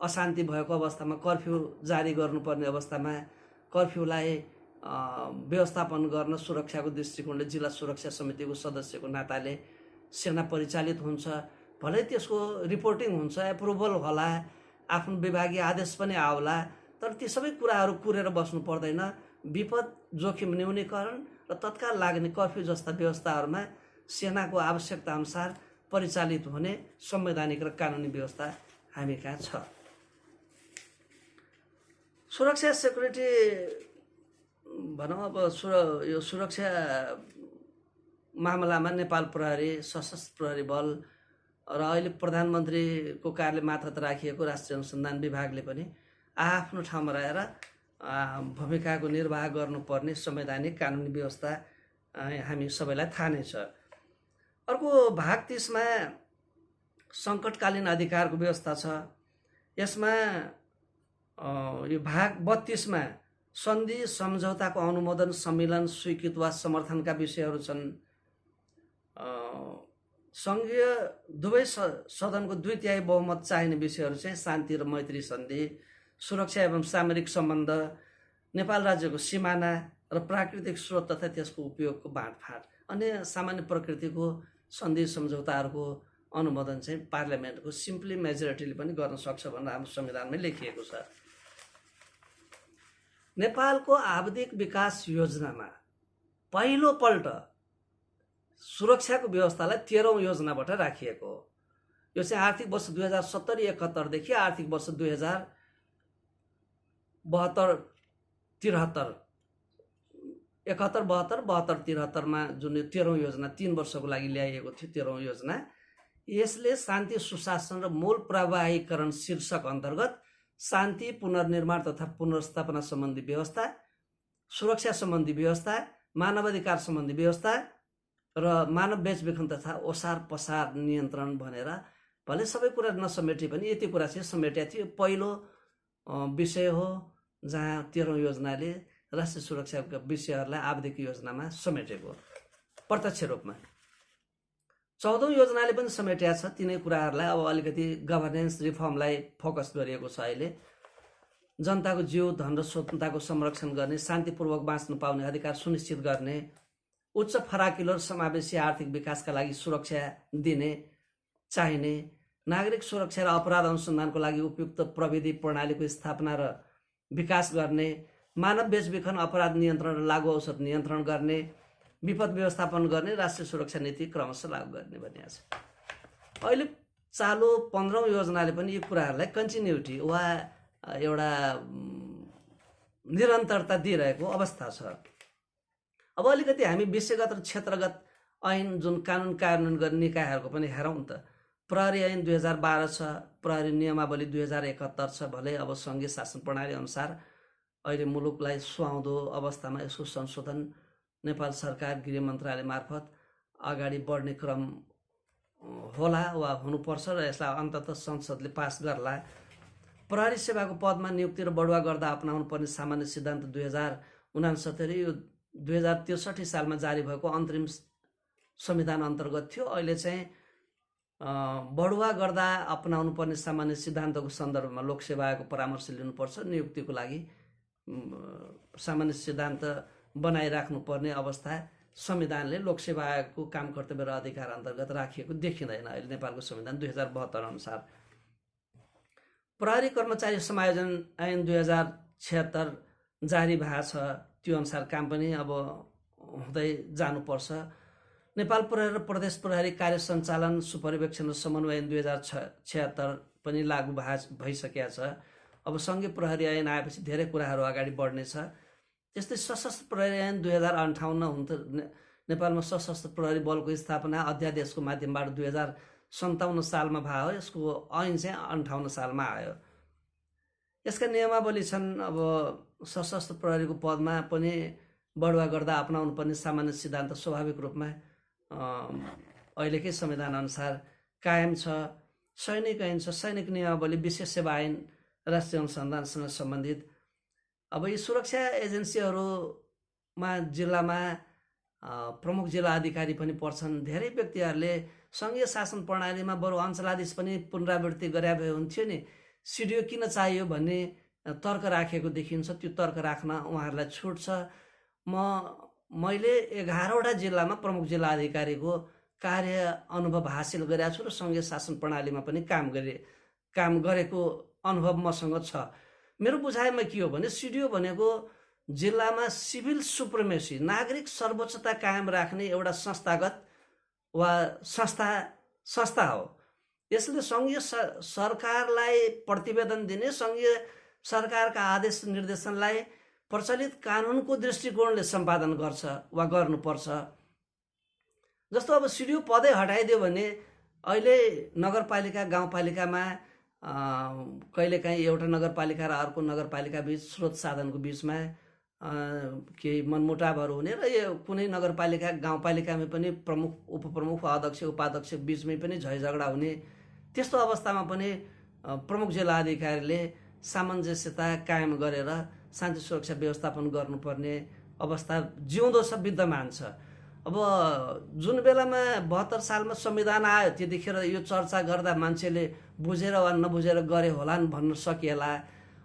अशान्ति भएको अवस्थामा कर्फ्यू जारी गर्नुपर्ने अवस्थामा कर्फ्यूलाई व्यवस्थापन गर्न सुरक्षाको दृष्टिकोणले जिल्ला सुरक्षा समितिको सदस्यको नाताले सेना परिचालित हुन्छ। भलै त्यसको रिपोर्टिङ हुन्छ, एप्रुभल होला, आफ्नो विभागीय आदेश पनि आउला, तर ती सबै कुराहरू कुरेर बस्नु पर्दैन। विपद जोखिम न्यूनीकरण र तत्काल लाग्ने कर्फ्यू जस्ता व्यवस्थाहरूमा सेनाको आवश्यकता अनुसार परिचालित हुने संवैधानिक र कानुनी व्यवस्था हामी कहाँ छ। सुरक्षा सेक्युरिटी भनौँ, अब यो सुरक्षा मामलामा नेपाल प्रहरी, सशस्त्र प्रहरी बल र अहिले प्रधानमन्त्रीको कार्यालय मार्फत राखिएको राष्ट्रिय अनुसन्धान विभागले पनि आफ्नो ठाउँमा रहेर भूमिकाको निर्वाह गर्नुपर्ने संवैधानिक कानुनी व्यवस्था हामी सबैलाई थाहा नै छ। अर्को भाग 30 मा सङ्कटकालीन अधिकारको व्यवस्था छ। यसमा यो भाग 32 मा सन्धि सम्झौताको अनुमोदन, सम्मिलन, स्वीकृत वा समर्थनका विषयहरू छन्। सङ्घीय दुवै सदनको 2/3 बहुमत चाहिने विषयहरू चाहिँ शान्ति र मैत्री सन्धि, सुरक्षा एवं सामरिक सम्बन्ध, नेपाल राज्यको सिमाना र प्राकृतिक स्रोत तथा त्यसको उपयोगको बाँडफाँड, अन्य सामान्य प्रकृतिको सन्धि सम्झौताहरूको अनुमोदन चाहिँ पार्लियामेन्टको सिम्पली मेजोरिटीले पनि गर्न सक्छ भनेर हाम्रो संविधानमै लेखिएको छ। नेपालको आवधिक विकास योजनामा पहिलोपल्ट सुरक्षाको व्यवस्थालाई 13औं योजनाबाट राखिएको हो। यो चाहिँ आर्थिक वर्ष 2070-71 देखि आर्थिक वर्ष 2072-73 71-72-73 मा जुन 13औं योजना 3 वर्षको लागि ल्याइएको थियो 13औं योजना, यसले शान्ति सुशासन र मूल प्रवाहीकरण शीर्षक अन्तर्गत शान्ति, पुनर्निर्माण तथा पुनर्स्थापना सम्बन्धी व्यवस्था, सुरक्षा सम्बन्धी व्यवस्था, मानवाधिकार सम्बन्धी व्यवस्था र मानव बेचबिखन तथा ओसार पसार नियन्त्रण भनेर भले सबै कुरा नसमेटे पनि यति कुरा चाहिँ समेटेको थियो। पहिलो विषय हो जहाँ 13औं योजनाले राष्ट्रिय सुरक्षाका विषयहरूलाई आवधिक योजनामा समेटेको प्रत्यक्ष रूपमा। 14औं योजनाले पनि समेटेको छ तिनै कुराहरूलाई। अब अलिकति गभर्नेन्स रिफर्मलाई फोकस गरिएको छ। अहिले जनताको जीव धन र स्वतन्त्रताको संरक्षण गर्ने, शान्तिपूर्वक बाँच्न पाउने अधिकार सुनिश्चित गर्ने, उच्च फराकिलो र समावेशी आर्थिक विकासका लागि सुरक्षा दिने चाहिने, नागरिक सुरक्षा र अपराध अनुसन्धानको लागि उपयुक्त प्रविधि प्रणालीको स्थापना र विकास गर्ने, मानव बेचबिखन अपराध नियन्त्रण र लागु औषध नियन्त्रण गर्ने, विपद व्यवस्थापन गर्ने, राष्ट्रिय सुरक्षा नीति क्रमशः लागू गर्ने भनिएको छ। अहिले चालु 15औं योजनाले पनि यी कुराहरूलाई कन्टिन्युटी वा एउटा निरन्तरता दिइरहेको अवस्था छ। अब अलिकति हामी विषयगत र क्षेत्रगत ऐन जुन कानुन कार्यान्वयन गर्ने निकायहरूको पनि हेरौँ त। प्रहरी ऐन 2012 छ, प्रहरी नियमावली 2071 छ। भले अब सङ्घीय शासन प्रणाली अनुसार अहिले मुलुकलाई सुहाउँदो अवस्थामा यसको संशोधन नेपाल सरकार गृह मन्त्रालय मार्फत अगाडि बढ्ने क्रम होला वा हुनुपर्छ र यसलाई अन्ततः संसदले पास गर्ला। प्रहरी सेवाको पदमा नियुक्ति र बढुवा गर्दा अपनाउनु पर्ने सामान्य सिद्धान्त 2069 यो 2063 सालमा जारी भएको अन्तरिम संविधान अन्तर्गत थियो। अहिले चाहिँ बढुवा गर्दा अपनाउनु पर्ने सामान्य सिद्धान्तको सन्दर्भमा लोकसेवा आयोगको परामर्श लिनुपर्छ। नियुक्तिको लागि सामान्य सिद्धान्त बनाइराख्नुपर्ने अवस्था संविधानले लोकसेवा आयोगको काम कर्तव्य र अधिकार अन्तर्गत राखिएको देखिँदैन अहिले नेपालको संविधान 2072 अनुसार। प्रहरी कर्मचारी समायोजन ऐन 2076 जारी भएको छ। त्यो अनुसार काम पनि अब हुँदै जानुपर्छ। नेपाल प्रहरी र प्रदेश प्रहरी कार्य सञ्चालन सुपरिवेक्षण र समन्वय ऐन 2076 पनि लागू भइसकेको छ। अब सङ्घीय प्रहरी ऐन आएपछि धेरै कुराहरू अगाडि बढ्नेछ। त्यस्तै सशस्त्र प्रहरी ऐन 2058 हुन्थ्यो। नेपालमा सशस्त्र प्रहरी बलको स्थापना अध्यादेशको माध्यमबाट 2057 सालमा भयो। यसको ऐन चाहिँ 58 सालमा आयो। यसका नियमावली छन्। अब सशस्त्र प्रहरीको पदमा पनि बढुवा गर्दा अपनाउनु पर्ने सामान्य सिद्धान्त स्वाभाविक रूपमा अहिलेकै संविधान अनुसार कायम छ। सैनिक ऐन छ, सैनिक नियमावली, विशेष सेवा ऐन, राष्ट्रिय अनुसन्धानसँग सम्बन्धित। अब यी सुरक्षा एजेन्सीहरूमा जिल्लामा प्रमुख जिल्ला अधिकारी पनि पर्छन्। धेरै व्यक्तिहरूले सङ्घीय शासन प्रणालीमा बरु अञ्चलाधीश पनि पुनरावृत्ति गरे भए हुन्थ्यो नि, सिडिओ किन चाहियो भन्ने तर्क राखेको देखिन्छ। त्यो तर्क राख्न उहाँहरूलाई छुट छ। मैले 11वटा जिल्लामा प्रमुख जिल्ला अधिकारीको कार्य अनुभव हासिल गरेको छु र सङ्घीय शासन प्रणालीमा पनि काम गरेको अनुभव मसँग छ। मेरो बुझाइमा के हो भने सिडिओ भनेको जिल्लामा सिभिल सुप्रिमेसी, नागरिक सर्वोच्चता कायम राख्ने एउटा संस्थागत वा संस्था हो। यसले सङ्घीय सरकारलाई प्रतिवेदन दिने, सङ्घीय सरकारका आदेश निर्देशनलाई प्रचलित कानुनको दृष्टिकोणले सम्पादन गर्छ वा गर्नुपर्छ। जस्तो अब सिडिओ पदै हटाइदियो भने अहिले नगरपालिका गाउँपालिकामा कहिलेकाहीँ एउटा नगरपालिका र अर्को नगरपालिका बीच स्रोत साधनको बीचमा केही मनमुटावहरू हुने र यो कुनै नगरपालिका गाउँपालिकामा पनि प्रमुख उपप्रमुख अध्यक्ष उपाध्यक्ष बीचमै पनि झैझगडा हुने। त्यस्तो अवस्थामा पनि प्रमुख जिल्ला अधिकारीले सामञ्जस्यता कायम गरेर शान्ति सुरक्षा व्यवस्थापन गर्नुपर्ने अवस्था जिउँदो छ, विद्यमान छ। अब जुन बेलामा 72 सालमा संविधान आयो त्यतिखेर यो चर्चा गर्दा मान्छेले बुझेर वा नबुझेर गरे होलान् भन्न सकिएला।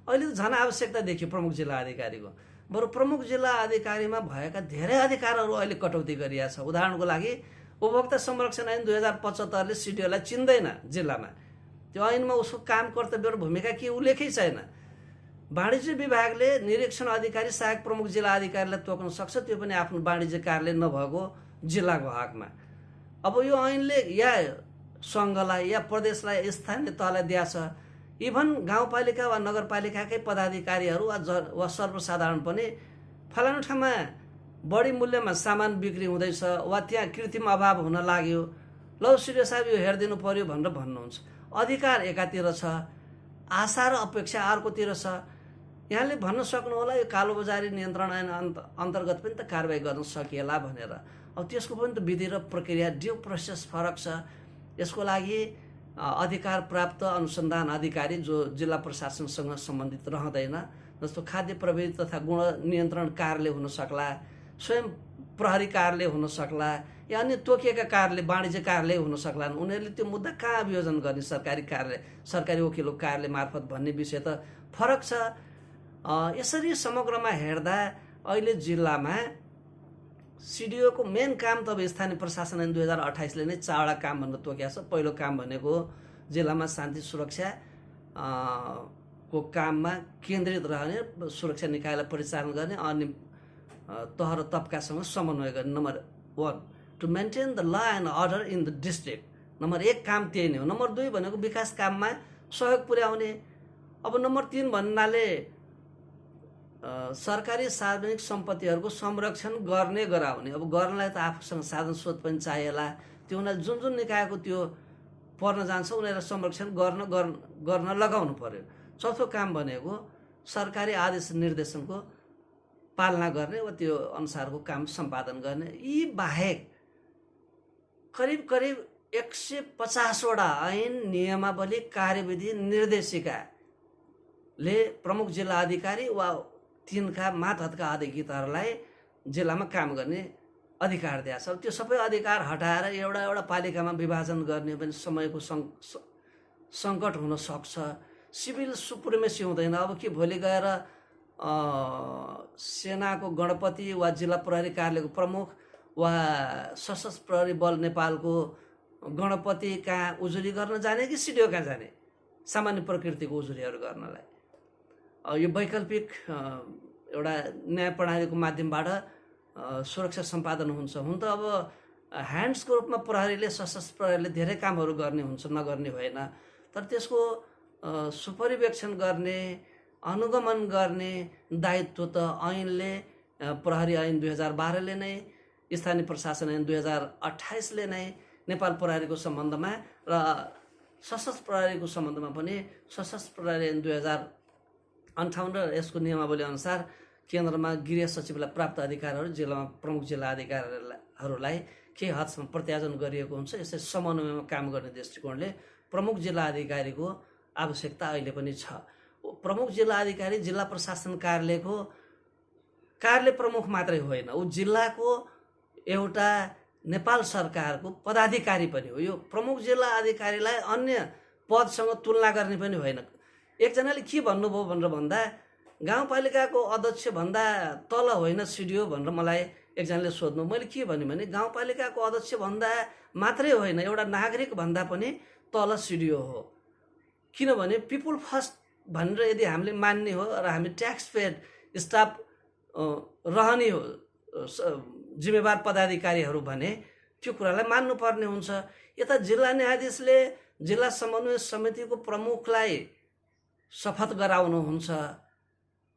अहिले त झन् आवश्यकता देखियो प्रमुख जिल्ला अधिकारीको। बरु प्रमुख जिल्ला अधिकारीमा भएका धेरै अधिकारहरू अहिले कटौती गरिएको छ। उदाहरणको लागि उपभोक्ता संरक्षण ऐन 2075ले सिडिओलाई चिन्दैन जिल्लामा। त्यो ऐनमा उसको काम कर्तव्य र भूमिका के उल्लेखै छैन। वाणिज्य विभागले निरीक्षण अधिकारी सहायक प्रमुख जिल्ला अधिकारीलाई तोक्न सक्छ, त्यो पनि आफ्नो वाणिज्य कार्यालय नभएको जिल्लाको हकमा। अब यो ऐनले या सङ्घलाई या प्रदेशलाई स्थानीय तहलाई दिएछ। इभन गाउँपालिका वा नगरपालिकाकै पदाधिकारीहरू वा सर्वसाधारण पनि फलानु ठाउँमा बढी मूल्यमा सामान बिक्री हुँदैछ वा त्यहाँ कृत्रिम अभाव हुन लाग्यो, ल सिडिओ साहब यो हेरिदिनु पर्यो भनेर भन्नुहुन्छ। अधिकार एकातिर छ, आशा र अपेक्षा अर्कोतिर छ। यहाँले भन्न सक्नुहोला यो कालोबजारी नियन्त्रण ऐन अन्तर्गत पनि त कारबाही गर्न सकिएला भनेर। अब त्यसको पनि त विधि र प्रक्रिया ड्यू प्रोसेस फरक छ। यसको लागि अधिकार प्राप्त अनुसन्धान अधिकारी जो जिल्ला प्रशासनसँग सम्बन्धित रहँदैन, जस्तो खाद्य प्रविधि तथा गुण नियन्त्रण कार्यालय हुन सक्ला, स्वयं प्रहरी कार्यालय हुन सक्ला, या अन्य तोकिएका कार्यालय वाणिज्य कार्यालय हुन सक्लान्। उनीहरूले त्यो मुद्दा कहाँ अभियोजन गर्ने, सरकारी कार्यालय, सरकारी वकिलको कार्यालय मार्फत भन्ने विषय त फरक छ। यसरी समग्रमा हेर्दा अहिले जिल्लामा सिडिओको मेन काम त अब स्थानीय प्रशासन ऐन 2028ले नै 4वटा काम भनेर तोकेको छ। पहिलो काम भनेको जिल्लामा शान्ति सुरक्षा को काममा केन्द्रित रहने, सुरक्षा निकायलाई परिचालन गर्ने, अन्य तह र तबकासँग समन्वय गर्ने। Number 1 to maintain the law and order in the district. Number 1 काम त्यही नै हो। नम्बर 2 भनेको विकास काममा सहयोग पुर्याउने। अब नम्बर 3 भन्नाले सरकारी सार्वजनिक सम्पत्तिहरूको संरक्षण गर्ने गराउने। अब गर्नलाई त आफूसँग साधन स्रोत पनि चाहिएला, त्यो उनीहरूले जुन जुन निकायको त्यो पर्न जान्छ उनीहरूलाई संरक्षण गर्न लगाउनु पर्यो। चौथो काम भनेको सरकारी आदेश निर्देशनको पालना गर्ने वा त्यो अनुसारको काम सम्पादन गर्ने। यी बाहेक करिब 150वटा ऐन, नियमावली, कार्यविधि, निर्देशिकाले प्रमुख जिल्ला अधिकारी वा तिनका मातहतका अधिकृतहरूलाई जिल्लामा काम गर्ने अधिकार दिएको छ। त्यो सबै अधिकार हटाएर एउटा पालिकामा विभाजन गर्ने पनि समयको सङ्कट हुन सक्छ। सिभिल सुप्रिमेसी हुँदैन। अब के भोलि गएर सेनाको गणपति वा जिल्ला प्रहरी कार्यालयको प्रमुख वा सशस्त्र प्रहरी बल नेपालको गणपति कहाँ उजुरी गर्न जाने कि सिडिओ कहाँ जाने, सामान्य प्रकृतिको उजुरीहरू गर्नलाई? यो वैकल्पिक एउटा न्याय प्रणालीको माध्यमबाट सुरक्षा सम्पादन हुन्छ। हुन त अब ह्यान्ड्सको रूपमा प्रहरीले, सशस्त्र प्रहरीले धेरै कामहरू गर्ने हुन्छ, नगर्ने होइन। तर त्यसको सुपरिवेक्षण गर्ने, अनुगमन गर्ने दायित्व त ऐनले, प्रहरी ऐन 2012ले नै, स्थानीय प्रशासन ऐन 2028ले नै नेपाल प्रहरीको सम्बन्धमा र सशस्त्र प्रहरीको सम्बन्धमा पनि सशस्त्र प्रहरी ऐन 2058 र यसको नियमावली अनुसार केन्द्रमा गृह सचिवलाई प्राप्त अधिकारहरू जिल्लामा प्रमुख जिल्ला अधिकारीहरूलाई केही हदसम्म प्रत्याजन गरिएको हुन्छ। यसरी समन्वयमा काम गर्ने दृष्टिकोणले प्रमुख जिल्ला अधिकारीको आवश्यकता अहिले पनि छ। प्रमुख जिल्ला अधिकारी जिल्ला प्रशासन कार्यालयको कार्यालय प्रमुख मात्रै होइन, ऊ जिल्लाको एउटा नेपाल सरकारको पदाधिकारी पनि हो। यो प्रमुख जिल्ला अधिकारीलाई अन्य पदसँग तुलना गर्ने पनि होइन। एकजनाले के भन्नुभयो भनेर भन्दा, गाउँपालिकाको अध्यक्ष भन्दा तल होइन सिडिओ भनेर मलाई एकजनाले सोध्नु। मैले के भने गाउँपालिकाको अध्यक्ष भन्दा मात्रै होइन, एउटा नागरिक भन्दा पनि तल सिडिओ हो। किनभने पिपुल फर्स्ट भनेर यदि हामीले मान्ने हो र हामी ट्याक्स पेड स्टाफ रहने हो, जिम्मेवार पदाधिकारीहरू भने त्यो कुरालाई मान्नुपर्ने हुन्छ। यता जिल्ला न्यायाधीशले जिल्ला समन्वय समितिको प्रमुखलाई शपथ गराउनुहुन्छ।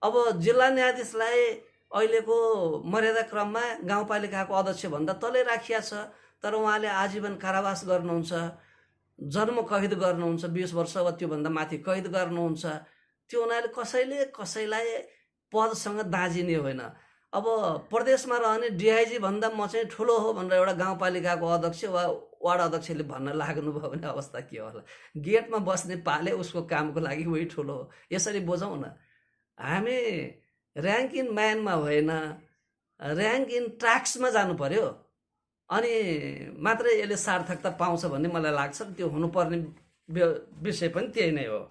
अब जिल्ला न्यायाधीशलाई अहिलेको मर्यादा क्रममा गाउँपालिकाको अध्यक्ष भन्दा तलै राखिया छ, तर उहाँले आजीवन कारावास गर्नुहुन्छ, जन्म कैद गर्नुहुन्छ, 20 वर्ष वा त्योभन्दा माथि कैद गर्नुहुन्छ। त्यो उनीहरूले कसैलाई पदसँग दाँजिने होइन। अब प्रदेशमा रहने डिआइजी भन्दा म चाहिँ ठुलो हो भनेर एउटा गाउँपालिकाको अध्यक्ष वा वार्ड अध्यक्षले भन्न लाग्नुभयो भने अवस्था के होला? गेटमा बस्ने पाले उसको कामको लागि उही ठुलो हो। यसरी बुझौँ न, हामी ऱ्याङ्क इन म्यानमा होइन, ऱ्याङ्क इन ट्याक्समा जानु पर्यो, अनि मात्रै यसले सार्थकता पाउँछ भन्ने मलाई लाग्छ। त्यो हुनुपर्ने विषय पनि त्यही नै हो।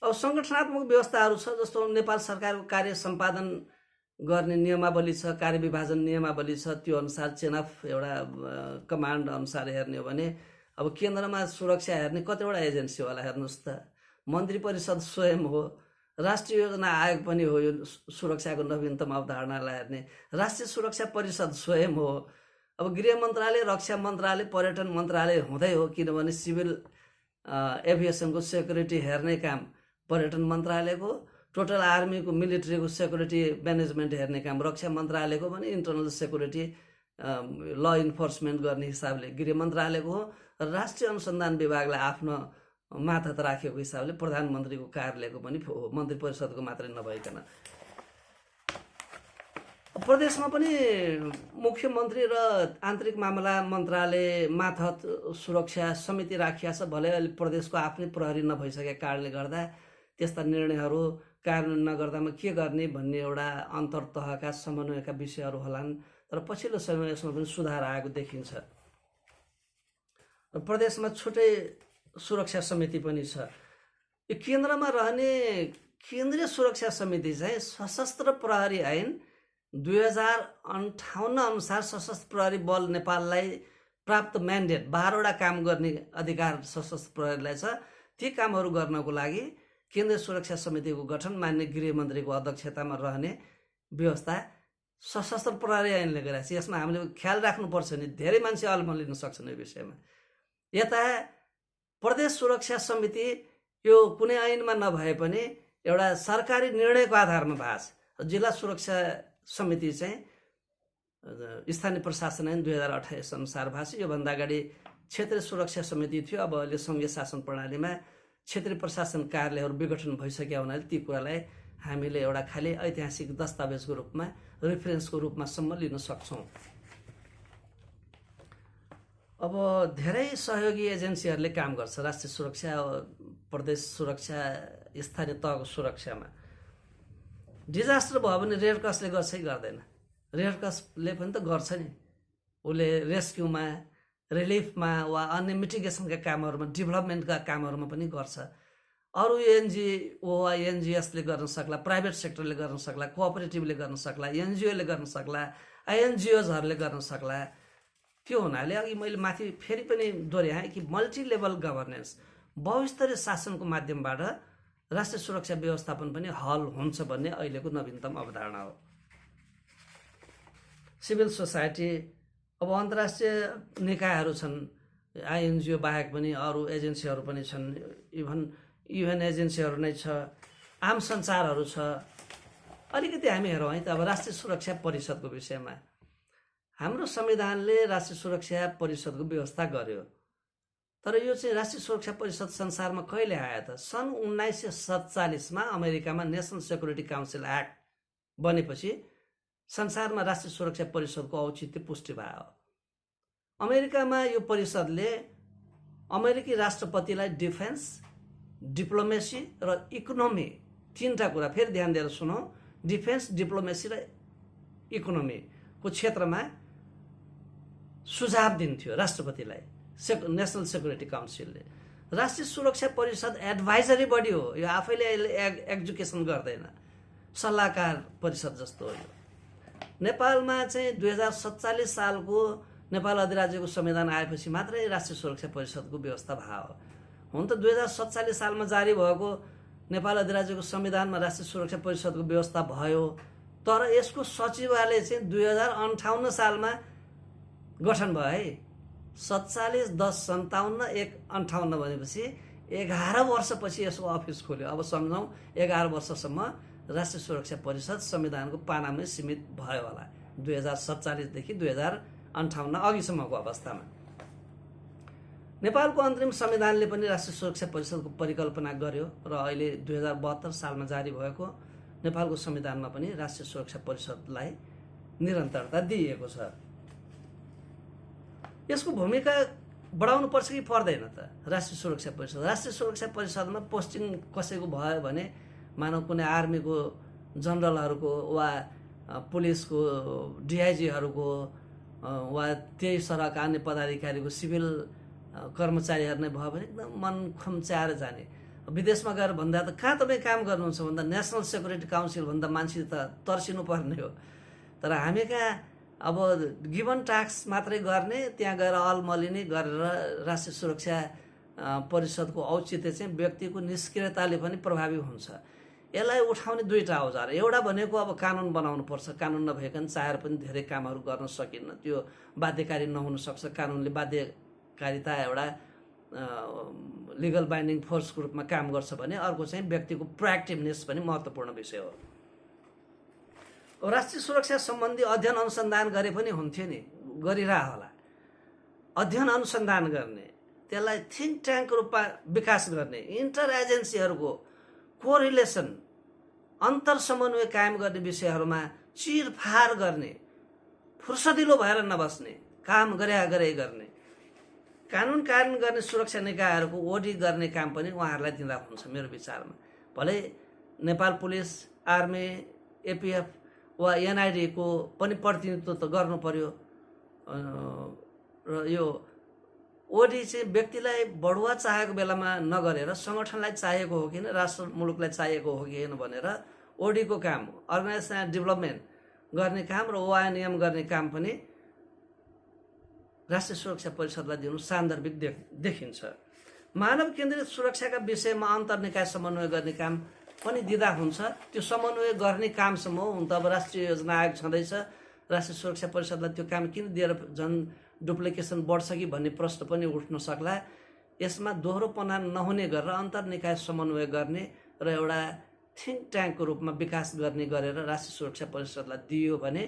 अब सङ्गठनात्मक व्यवस्थाहरू छ, जस्तो नेपाल सरकारको कार्य सम्पादन गर्ने नियमावली छ, कार्यविभाजन नियमावली छ। त्यो अनुसार चेन अफ एउटा कमान्ड अनुसार हेर्ने हो भने अब केन्द्रमा सुरक्षा हेर्ने कतिवटा एजेन्सी होला हेर्नुहोस् त। मन्त्री परिषद स्वयं हो, राष्ट्रिय योजना आयोग पनि हो यो सुरक्षाको नवीनतम अवधारणालाई हेर्ने, राष्ट्रिय सुरक्षा परिषद स्वयं हो। अब गृह मन्त्रालय, रक्षा मन्त्रालय, पर्यटन मन्त्रालय हुँदै हो, किनभने सिभिल एभिएसनको सेक्युरिटी हेर्ने काम पर्यटन मन्त्रालयको, टोटल आर्मीको मिलिट्रीको सेक्युरिटी म्यानेजमेन्ट हेर्ने काम रक्षा मन्त्रालयको, भने इन्टरनल सेक्युरिटी ल इन्फोर्समेन्ट गर्ने हिसाबले गृह मन्त्रालयको हो। राष्ट्रिय अनुसन्धान विभागलाई आफ्नो मातहत राखेको हिसाबले प्रधानमन्त्रीको कार्यालयको पनि हो, मन्त्री परिषदको मात्रै नभइकन। प्रदेशमा पनि मुख्यमन्त्री र आन्तरिक मामला मन्त्रालय मार्फत सुरक्षा समिति राखिया छ। भले अहिले प्रदेशको आफ्नै प्रहरी नभइसकेका कारणले गर्दा त्यस्ता निर्णयहरू कार्यान्वयन नगर्दामा के गर्ने भन्ने एउटा अन्तर्तहका समन्वयका विषयहरू होलान्। तर पछिल्लो समय यसमा पनि सुधार आएको देखिन्छ। र प्रदेशमा छुट्टै सुरक्षा समिति पनि छ। यो केन्द्रमा रहने केन्द्रीय सुरक्षा समिति चाहिँ सशस्त्र प्रहरी ऐन 2058 अनुसार सशस्त्र प्रहरी बल नेपाललाई प्राप्त म्यान्डेट 12वटा काम गर्ने अधिकार सशस्त्र प्रहरीलाई छ। ती कामहरू गर्नको लागि केन्द्रीय सुरक्षा समितिको गठन माननीय गृहमन्त्रीको अध्यक्षतामा रहने व्यवस्था सशस्त्र प्रहरी ऐनले गरेको छ। यसमा हामीले ख्याल राख्नुपर्छ नि, धेरै मान्छे अल्मलिन सक्छन् यो विषयमा। यता प्रदेश सुरक्षा समिति यो कुनै ऐनमा नभए पनि एउटा सरकारी निर्णयको आधारमा भएको छ। जिल्ला सुरक्षा समिति चाहिँ स्थानीय प्रशासन ऐन 2028 अनुसार भएको छ। योभन्दा अगाडि क्षेत्रीय सुरक्षा समिति थियो। अब अहिले सङ्घीय शासन प्रणालीमा क्षेत्रीय प्रशासन कार्यालयहरू विघटन भइसकेका हुनाले ती कुरालाई हामीले एउटा खालि ऐतिहासिक दस्तावेजको रूपमा रेफरेन्सको रूपमा सम्म लिन सक्छौँ। अब धेरै सहयोगी एजेन्सीहरूले काम गर्छ राष्ट्रिय सुरक्षा, प्रदेश सुरक्षा, स्थानीय तहको सुरक्षामा। डिजास्टर भयो भने रेड क्रसले गर्छै गर्दैन। रेड क्रसले पनि त गर्छ नि, उसले रेस्क्युमा, रिलिफमा वा अन्य मिटिगेसनका कामहरूमा, डेभलपमेन्टका कामहरूमा पनि गर्छ। अरू एनजिओ वा एनजिएसले गर्न सक्ला, प्राइभेट सेक्टरले गर्न सक्ला, कोअपरेटिभले गर्न सक्ला, एनजिओले गर्न सक्ला, आइएनजिओजहरूले गर्न सक्ला। त्यो हुनाले अघि मैले माथि फेरि पनि दोहोऱ्याएँ कि मल्टी लेभल गभर्नेन्स, बहुस्तरीय शासनको माध्यमबाट राष्ट्रिय सुरक्षा व्यवस्थापन पनि हल हुन्छ भन्ने अहिलेको नवीनतम अवधारणा हो। सिभिल सोसाइटी, अब अन्तर्राष्ट्रिय निकायहरू छन्, आइएनजिओ बाहेक पनि अरू एजेन्सीहरू पनि छन्, इभन युएन एजेन्सीहरू नै छ, आम सञ्चारहरू छ। अलिकति हामी हेरौँ है त अब राष्ट्रिय सुरक्षा परिषदको विषयमा। हाम्रो संविधानले राष्ट्रिय सुरक्षा परिषदको व्यवस्था गर्यो, तर यो चाहिँ राष्ट्रिय सुरक्षा परिषद संसारमा कहिले आयो त? सन् 1947मा अमेरिकामा नेसनल सेक्युरिटी काउन्सिल एक्ट बनेपछि संसारमा राष्ट्रिय सुरक्षा परिषदको औचित्य पुष्टि भयो। अमेरिकामा यो परिषदले अमेरिकी राष्ट्रपतिलाई डिफेन्स, डिप्लोमेसी र इकोनोमी, तीनटा कुरा फेरि ध्यान दिएर सुनौ, डिफेन्स, डिप्लोमेसी र इकोनोमीको क्षेत्रमा सुझाव दिन्थ्यो राष्ट्रपतिलाई नेसनल सेक्युरिटी काउन्सिलले। राष्ट्रिय सुरक्षा परिषद एडभाइजरी बडी हो, यो आफैले एक्जिक्युसन गर्दैन, सल्लाहकार परिषद जस्तो हो यो। नेपालमा चाहिँ 2047 सालको नेपाल अधिराज्यको संविधान आएपछि मात्रै राष्ट्रिय सुरक्षा परिषदको व्यवस्था भयो। हुन त 2047 सालमा जारी भएको नेपाल अधिराज्यको संविधानमा राष्ट्रिय सुरक्षा परिषदको व्यवस्था भयो, तर यसको सचिवालय चाहिँ 2058 सालमा गठन भयो है। 47, 10, 57, 1, 58 भनेपछि 11 वर्षपछि यसको अफिस खोल्यो। अब सम्झौँ 11 वर्षसम्म राष्ट्रिय सुरक्षा परिषद संविधानको पानामै सीमित भयो होला, 2047 देखि 2058 अघिसम्मको अवस्थामा। नेपालको अन्तरिम संविधानले पनि राष्ट्रिय सुरक्षा परिषदको परिकल्पना गर्यो र अहिले 2072 सालमा जारी भएको नेपालको संविधानमा पनि राष्ट्रिय सुरक्षा परिषदलाई निरन्तरता दिइएको छ। यसको भूमिका बढाउनु पर्छ कि पर्दैन त? राष्ट्रिय सुरक्षा परिषद, राष्ट्रिय सुरक्षा परिषदमा पोस्टिङ कसैको भयो भने, मानव कुनै आर्मीको जनरलहरूको वा पुलिसको डिआइजीहरूको वा त्यही सरहका अन्य पदाधिकारीको सिभिल कर्मचारीहरू नै भयो भने एकदम मन खुम्च्याएर जाने। विदेशमा गएर भन्दा त कहाँ तपाईँ काम गर्नुहुन्छ भन्दा नेसनल सेक्युरिटी काउन्सिल भन्दा मान्छे त तर्सिनु पर्ने हो। तर हामी कहाँ अब गिभन टास्क मात्रै गर्ने, त्यहाँ गएर अलमलिने गरेर राष्ट्रिय सुरक्षा परिषदको औचित्य चाहिँ व्यक्तिको निष्क्रियताले पनि प्रभावी हुन्छ। यसलाई उठाउने दुईटा औजार, एउटा भनेको अब कानुन बनाउनु पर्छ, कानुन नभइकन चाहेर पनि धेरै कामहरू गर्न सकिन्न, त्यो बाध्यकारी नहुन सक्छ। कानुनले बाध्यकारिता एउटा लिगल बाइन्डिङ फोर्सको रूपमा काम गर्छ भने अर्को चाहिँ व्यक्तिको प्रोएक्टिभनेस पनि महत्त्वपूर्ण विषय हो। राष्ट्रिय सुरक्षा सम्बन्धी अध्ययन अनुसन्धान गरे पनि हुन्थ्यो नि, गरिरह होला। अध्ययन अनुसन्धान गर्ने, त्यसलाई थिङ्क ट्याङ्क रूपमा विकास गर्ने, इन्टर एजेन्सीहरूको कोरिलेसन, अन्तर समन्वय कायम गर्ने विषयहरूमा चिरफार गर्ने, फुर्सदिलो भएर नबस्ने, काम गरे गर्ने, कानुन गर्ने सुरक्षा निकायहरूको ओडिट गर्ने काम पनि उहाँहरूलाई दिँदा हुन्छ मेरो विचारमा। भले नेपाल पुलिस, आर्मी, एपिएफ वा एनआइडी को पनि प्रतिनिधित्व त गर्नु पर्यो। र यो ओडी चाहिँ व्यक्तिलाई बढुवा चाहेको बेलामा नगरेर सङ्गठनलाई चाहिएको हो कि राष्ट्र मुलुकलाई चाहिएको हो कि भनेर ओडीको काम, अर्गनाइजेसनल डेभलपमेन्ट गर्ने काम र ओआइएनएम गर्ने काम पनि राष्ट्रिय सुरक्षा परिषदलाई दिनु सान्दर्भिक देखिन्छ। मानव केन्द्रित सुरक्षाका विषयमा अन्तर्निकाय समन्वय गर्ने काम पनि दिँदा हुन्छ। त्यो समन्वय गर्ने कामसम्म हुन त अब राष्ट्रिय योजना आयोग छँदैछ, राष्ट्रिय सुरक्षा परिषदलाई त्यो काम किन दिएर झन् डुप्लिकेसन बढ्छ कि भन्ने प्रश्न पनि उठ्न सक्ला। यसमा दोहोरोपना नहुने गरेर अन्तर्निकाय समन्वय गर्ने र एउटा थिङ्क ट्याङ्कको रूपमा विकास गर्ने गरेर राष्ट्रिय सुरक्षा परिषदलाई दियो भने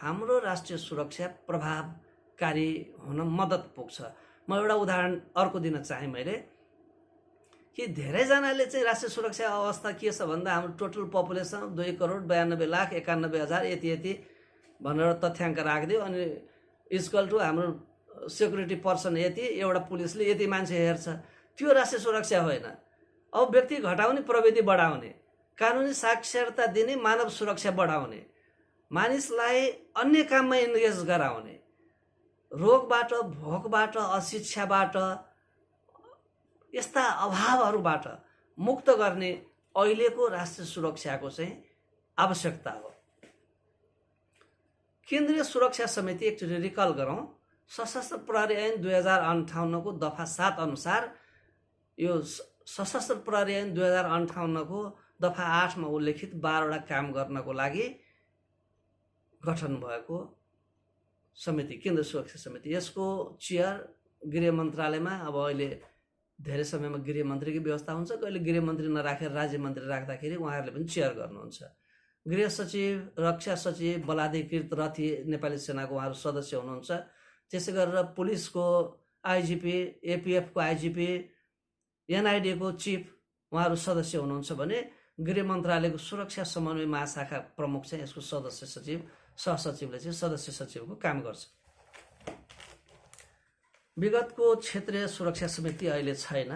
हाम्रो राष्ट्रिय सुरक्षा प्रभावकारी हुन मद्दत पुग्छ। म एउटा उदाहरण अर्को दिन चाहे मैले कि धेरैजनाले चाहिँ राष्ट्रिय सुरक्षा अवस्था के छ भन्दा हाम्रो टोटल पपुलेसन 2,92,91,000 यति भनेर तथ्याङ्क राखिदियो, अनि इक्वल टु हाम्रो सेक्युरिटी पर्सन यति, एउटा पुलिसले यति मान्छे हेर्छ। त्यो राष्ट्रिय सुरक्षा होइन। अब व्यक्ति घटाउने, प्रविधि बढाउने, कानुनी साक्षरता दिने, मानव सुरक्षा बढाउने, मानिसलाई अन्य काममा इन्गेज गराउने, रोगबाट, भोकबाट, अशिक्षाबाट, यस्ता अभावहरूबाट मुक्त गर्ने अहिलेको राष्ट्रिय सुरक्षाको चाहिँ आवश्यकता हो। केन्द्रीय सुरक्षा समिति एकचोटि रिकल गरौँ, सशस्त्र प्रहरी ऐन 2058 को दफा 7 अनुसार यो सशस्त्र प्रहरी ऐन 2058 को दफा 8 मा उल्लेखित 12वटा काम गर्नको लागि गठन भएको समिति केन्द्रीय सुरक्षा समिति, यसको चेयर गृह मन्त्रालयमा अब अहिले धेरै समयमा गृह मन्त्रीको व्यवस्था हुन्छ, कहिले गृह मन्त्री नराखेर राज्य मन्त्री राख्दाखेरि उहाँहरूले पनि चेयर गर्नुहुन्छ। गृह सचिव, रक्षा सचिव, बलाधिकृत रथी नेपाली सेनाको उहाँहरू सदस्य हुनुहुन्छ। त्यसै गरेर पुलिसको आइजिपी, एपिएफको आइजिपी, एनआइडीको चिफ उहाँहरू सदस्य हुनुहुन्छ भने गृह मन्त्रालयको सुरक्षा समन्वय महाशाखा प्रमुख चाहिँ यसको सदस्य सचिव, सहसचिवले चाहिँ सदस्य सचिवको काम गर्छ। विगतको क्षेत्रीय सुरक्षा समिति अहिले छैन।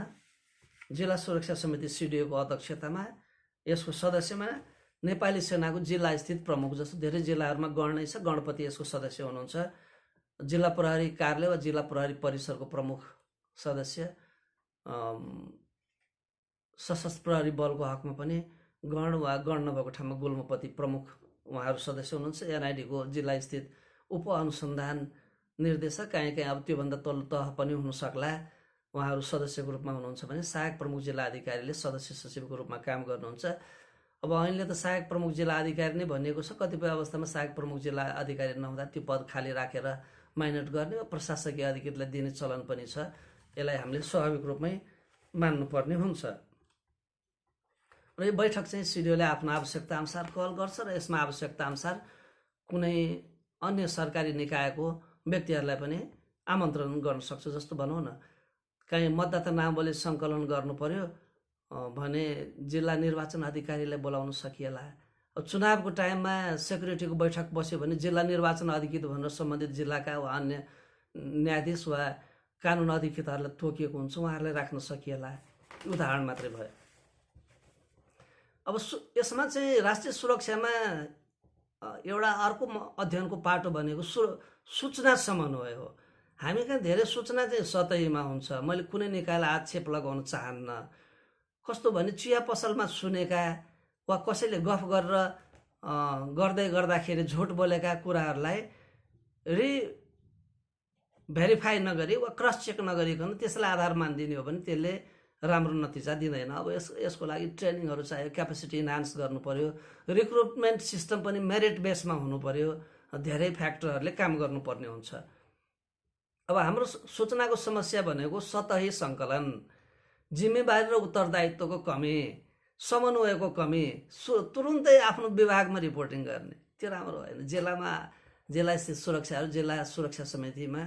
जिल्ला सुरक्षा समिति सिडिओको अध्यक्षतामा यसको सदस्यमा नेपाली सेनाको जिल्ला स्थित प्रमुख जस्तो धेरै जिल्लाहरूमा गणनै छ, गणपति यसको सदस्य हुनुहुन्छ। जिल्ला प्रहरी कार्यालय वा जिल्ला प्रहरी परिसरको प्रमुख सदस्य, सशस्त्र प्रहरी बलको हकमा पनि गण वा गण नभएको ठाउँमा गुल्मपति प्रमुख उहाँहरू सदस्य हुनुहुन्छ। एनआइडीको जिल्ला स्थित उप अनुसन्धान निर्देशक, कहीँ अब त्योभन्दा तल्लो तह पनि हुन सक्ला, उहाँहरू सदस्यको रूपमा हुनुहुन्छ भने सहायक प्रमुख जिल्ला अधिकारीले सदस्य सचिवको रूपमा काम गर्नुहुन्छ। अब अहिले त सहायक प्रमुख जिल्ला अधिकारी नै भनिएको छ। कतिपय अवस्थामा सहायक प्रमुख जिल्ला अधिकारी नहुँदा त्यो पद खाली राखेर माइनट गर्ने वा प्रशासकीय अधिकृतलाई दिने चलन पनि छ। यसलाई हामीले स्वाभाविक रूपमै मान्नुपर्ने हुन्छ। र यो बैठक चाहिँ सिडिओले आफ्नो आवश्यकता अनुसार कल गर्छ र यसमा आवश्यकता अनुसार कुनै अन्य सरकारी निकायको व्यक्तिहरूलाई पनि आमन्त्रण गर्न सक्छ। जस्तो भनौँ न, कहीँ मतदाता नावली सङ्कलन गर्नु पर्यो भने जिल्ला निर्वाचन अधिकारीलाई बोलाउन सकिएला। अब चुनावको टाइममा सेक्युरिटीको बैठक बस्यो भने जिल्ला निर्वाचन अधिकृत भनेर सम्बन्धित जिल्लाका वा अन्य न्यायाधीश वा कानुन अधिकृतहरूलाई तोकिएको हुन्छ, उहाँहरूलाई राख्न सकिएला। उदाहरण मात्रै भयो। अब यसमा चाहिँ राष्ट्रिय सुरक्षामा एउटा अर्को अध्ययनको पाटो भनेको सूचना समन्वय हो। हामी कहाँ धेरै सूचना चाहिँ सतहीमा हुन्छ। मैले कुनै निकायलाई आक्षेप लगाउन चाहन्न। कस्तो भने चिया पसलमा सुनेका वा कसैले गफ गरेर गर्दै गर्दाखेरि झुट बोलेका कुराहरूलाई भेरिफाई नगरी वा क्रस चेक नगरिकन त्यसलाई आधार मानिदिने हो भने त्यसले राम्रो नतिजा दिँदैन। अब यसको लागि ट्रेनिङहरू चाहियो, क्यापेसिटी इन्हान्स गर्नु पर्यो, रिक्रुटमेन्ट सिस्टम पनि मेरिट बेसमा हुनु पर्यो, धेरै फ्याक्टरहरूले काम गर्नुपर्ने हुन्छ। अब हाम्रो सूचनाको समस्या भनेको सतही सङ्कलन, जिम्मेवारी र उत्तरदायित्वको कमी, समन्वयको कमी, तुरुन्तै आफ्नो विभागमा रिपोर्टिङ गर्ने, त्यो राम्रो होइन। जिल्ला स्थित सुरक्षाहरू जिल्ला सुरक्षा समितिमा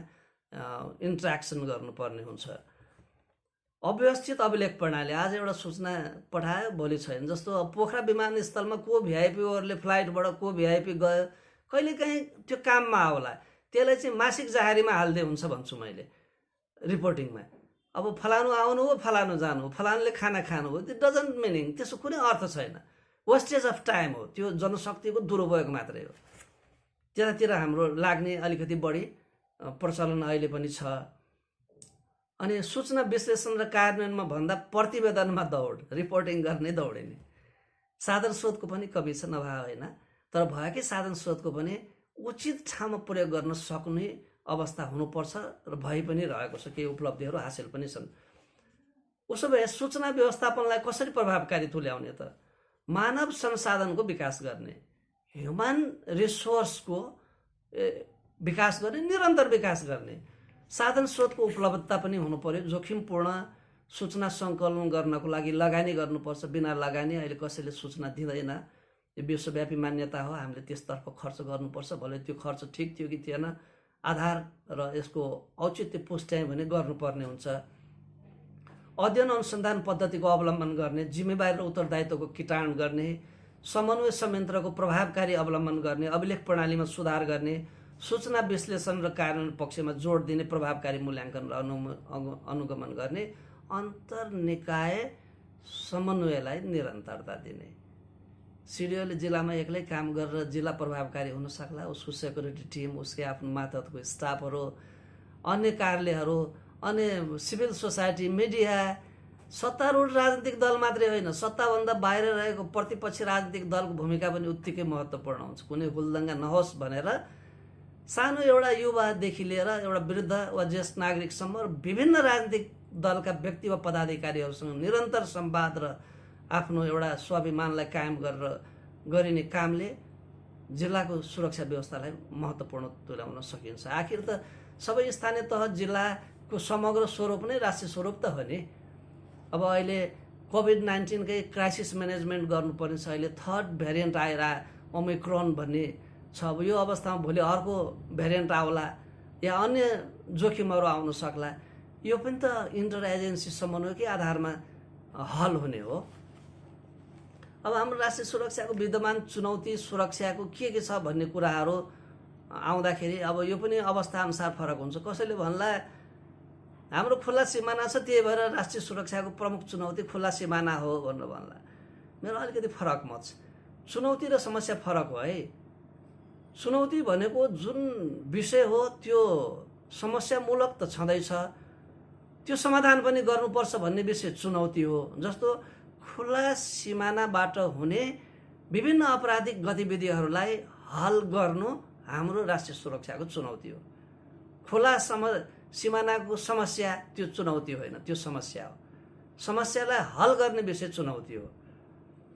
इन्ट्र्याक्सन गर्नुपर्ने हुन्छ। अव्यवस्थित अभिलेख प्रणाली, आज एउटा सूचना पठायो भोलि छैन। जस्तो अब पोखरा विमानस्थलमा को भिआइपी ओर्ले फ्लाइटबाट को भिआइपी गयो, कहिलेकाहीँ त्यो काममा आउला, त्यसलाई चाहिँ मासिक जाहेरीमा हाल्दै हुन्छ भन्छु मैले रिपोर्टिङमा। अब फलानु आउनु हो, फलानु जानु हो, फलानुले खाना खानु हो, त्यो डजन्ट मिनिङ, त्यसको कुनै अर्थ छैन। वेस्टेज अफ टाइम हो, त्यो जनशक्तिको दुरुपयोग मात्रै हो। त्यतातिर हाम्रो लाग्ने अलिकति बढी प्रचलन अहिले पनि छ। अनि सूचना विश्लेषण र कार्यान्वयनमा भन्दा प्रतिवेदनमा दौड, रिपोर्टिङ गर्ने दौडिने। साधन स्रोतको पनि कमी छ, नभए होइन, तर भएकै साधन स्रोतको पनि उचित ठाउँमा प्रयोग गर्न सक्ने अवस्था हुनुपर्छ र भइ पनि रहेको छ, केही उपलब्धिहरू हासिल पनि छन्। उसो भए सूचना व्यवस्थापनलाई कसरी प्रभावकारी तुल्याउने त? मानव संसाधनको विकास गर्ने, ह्युमन रिसोर्सको विकास गर्ने, निरन्तर विकास गर्ने। साधन स्रोतको उपलब्धता पनि हुनु पर्यो। जोखिमपूर्ण सूचना सङ्कलन गर्नको लागि लगानी गर्नुपर्छ। बिना लगानी अहिले कसैले सूचना दिँदैन, यो विश्वव्यापी मान्यता हो। हामीले त्यसतर्फ खर्च गर्नुपर्छ। भले त्यो खर्च ठिक थियो कि थिएन, आधार र यसको औचित्य पुष्ट्यायो भने गर्नुपर्ने हुन्छ। अध्ययन अनुसन्धान पद्धतिको अवलम्बन गर्ने, जिम्मेवारी र उत्तरदायित्वको किटाण गर्ने, समन्वय संयन्त्रको प्रभावकारी अवलम्बन गर्ने, अभिलेख प्रणालीमा सुधार गर्ने, सूचना विश्लेषण र कार्यान्वयन पक्षमा जोड दिने, प्रभावकारी मूल्याङ्कन र अनुगमन गर्ने, अन्तर्निकाय समन्वयलाई निरन्तरता दिने। सिडिओले जिल्लामा एक्लै काम गरेर जिल्ला प्रभावकारी हुन सक्ला? उसको सेक्युरिटी टिम, उसकै आफ्नो मातहतको स्टाफहरू, अन्य कार्यालयहरू, अन्य सिभिल सोसाइटी, मिडिया, सत्तारूढ राजनीतिक दल मात्रै होइन, सत्ताभन्दा बाहिर रहेको प्रतिपक्षी राजनीतिक दलको भूमिका पनि उत्तिकै महत्त्वपूर्ण हुन्छ। कुनै हुलदङ्गा नहोस् भनेर सानो एउटा युवादेखि लिएर एउटा वृद्ध वा ज्येष्ठ नागरिकसम्म विभिन्न राजनीतिक दलका व्यक्ति वा पदाधिकारीहरूसँग निरन्तर संवाद र आफ्नो एउटा स्वाभिमानलाई कायम गरेर गरिने कामले जिल्लाको सुरक्षा व्यवस्थालाई महत्त्वपूर्ण तुल्याउन सकिन्छ। आखिर त सबै स्थानीय तह जिल्लाको समग्र स्वरूप नै राष्ट्रिय स्वरूप त हो नि। अब अहिले कोभिड-19 कै क्राइसिस म्यानेजमेन्ट गर्नुपर्ने छ। अहिले थर्ड भेरिएन्ट आएर ओमिक्रोन भन्ने छ। अब यो अवस्थामा भोलि अर्को भेरिएन्ट आउला या अन्य जोखिमहरू आउन सक्ला। यो पनि त इन्टर एजेन्सी समन्वयकै आधारमा हल हुने हो। अब हाम्रो राष्ट्रिय सुरक्षाको विद्यमान चुनौती, सुरक्षाको के छ भन्ने कुराहरू आउँदाखेरि अब यो पनि अवस्थाअनुसार फरक हुन्छ। कसैले भन्ला हाम्रो खुल्ला सिमाना छ, त्यही भएर राष्ट्रिय सुरक्षाको प्रमुख चुनौती खुल्ला सिमाना हो भनेर भन्ला। मेरो अलिकति फरक मत छ। चुनौती र समस्या फरक हो है। चुनौती भनेको जुन विषय हो त्यो समस्यामूलक त छँदैछ, त्यो समाधान पनि गर्नुपर्छ भन्ने विषय चुनौती हो। जस्तो खुला सिमानाबाट हुने विभिन्न आपराधिक गतिविधिहरूलाई हल गर्नु हाम्रो राष्ट्रिय सुरक्षाको चुनौती हो। खुला सिमानाको समस्या त्यो चुनौती होइन, त्यो समस्या हो। समस्यालाई हल गर्ने विषय चुनौती हो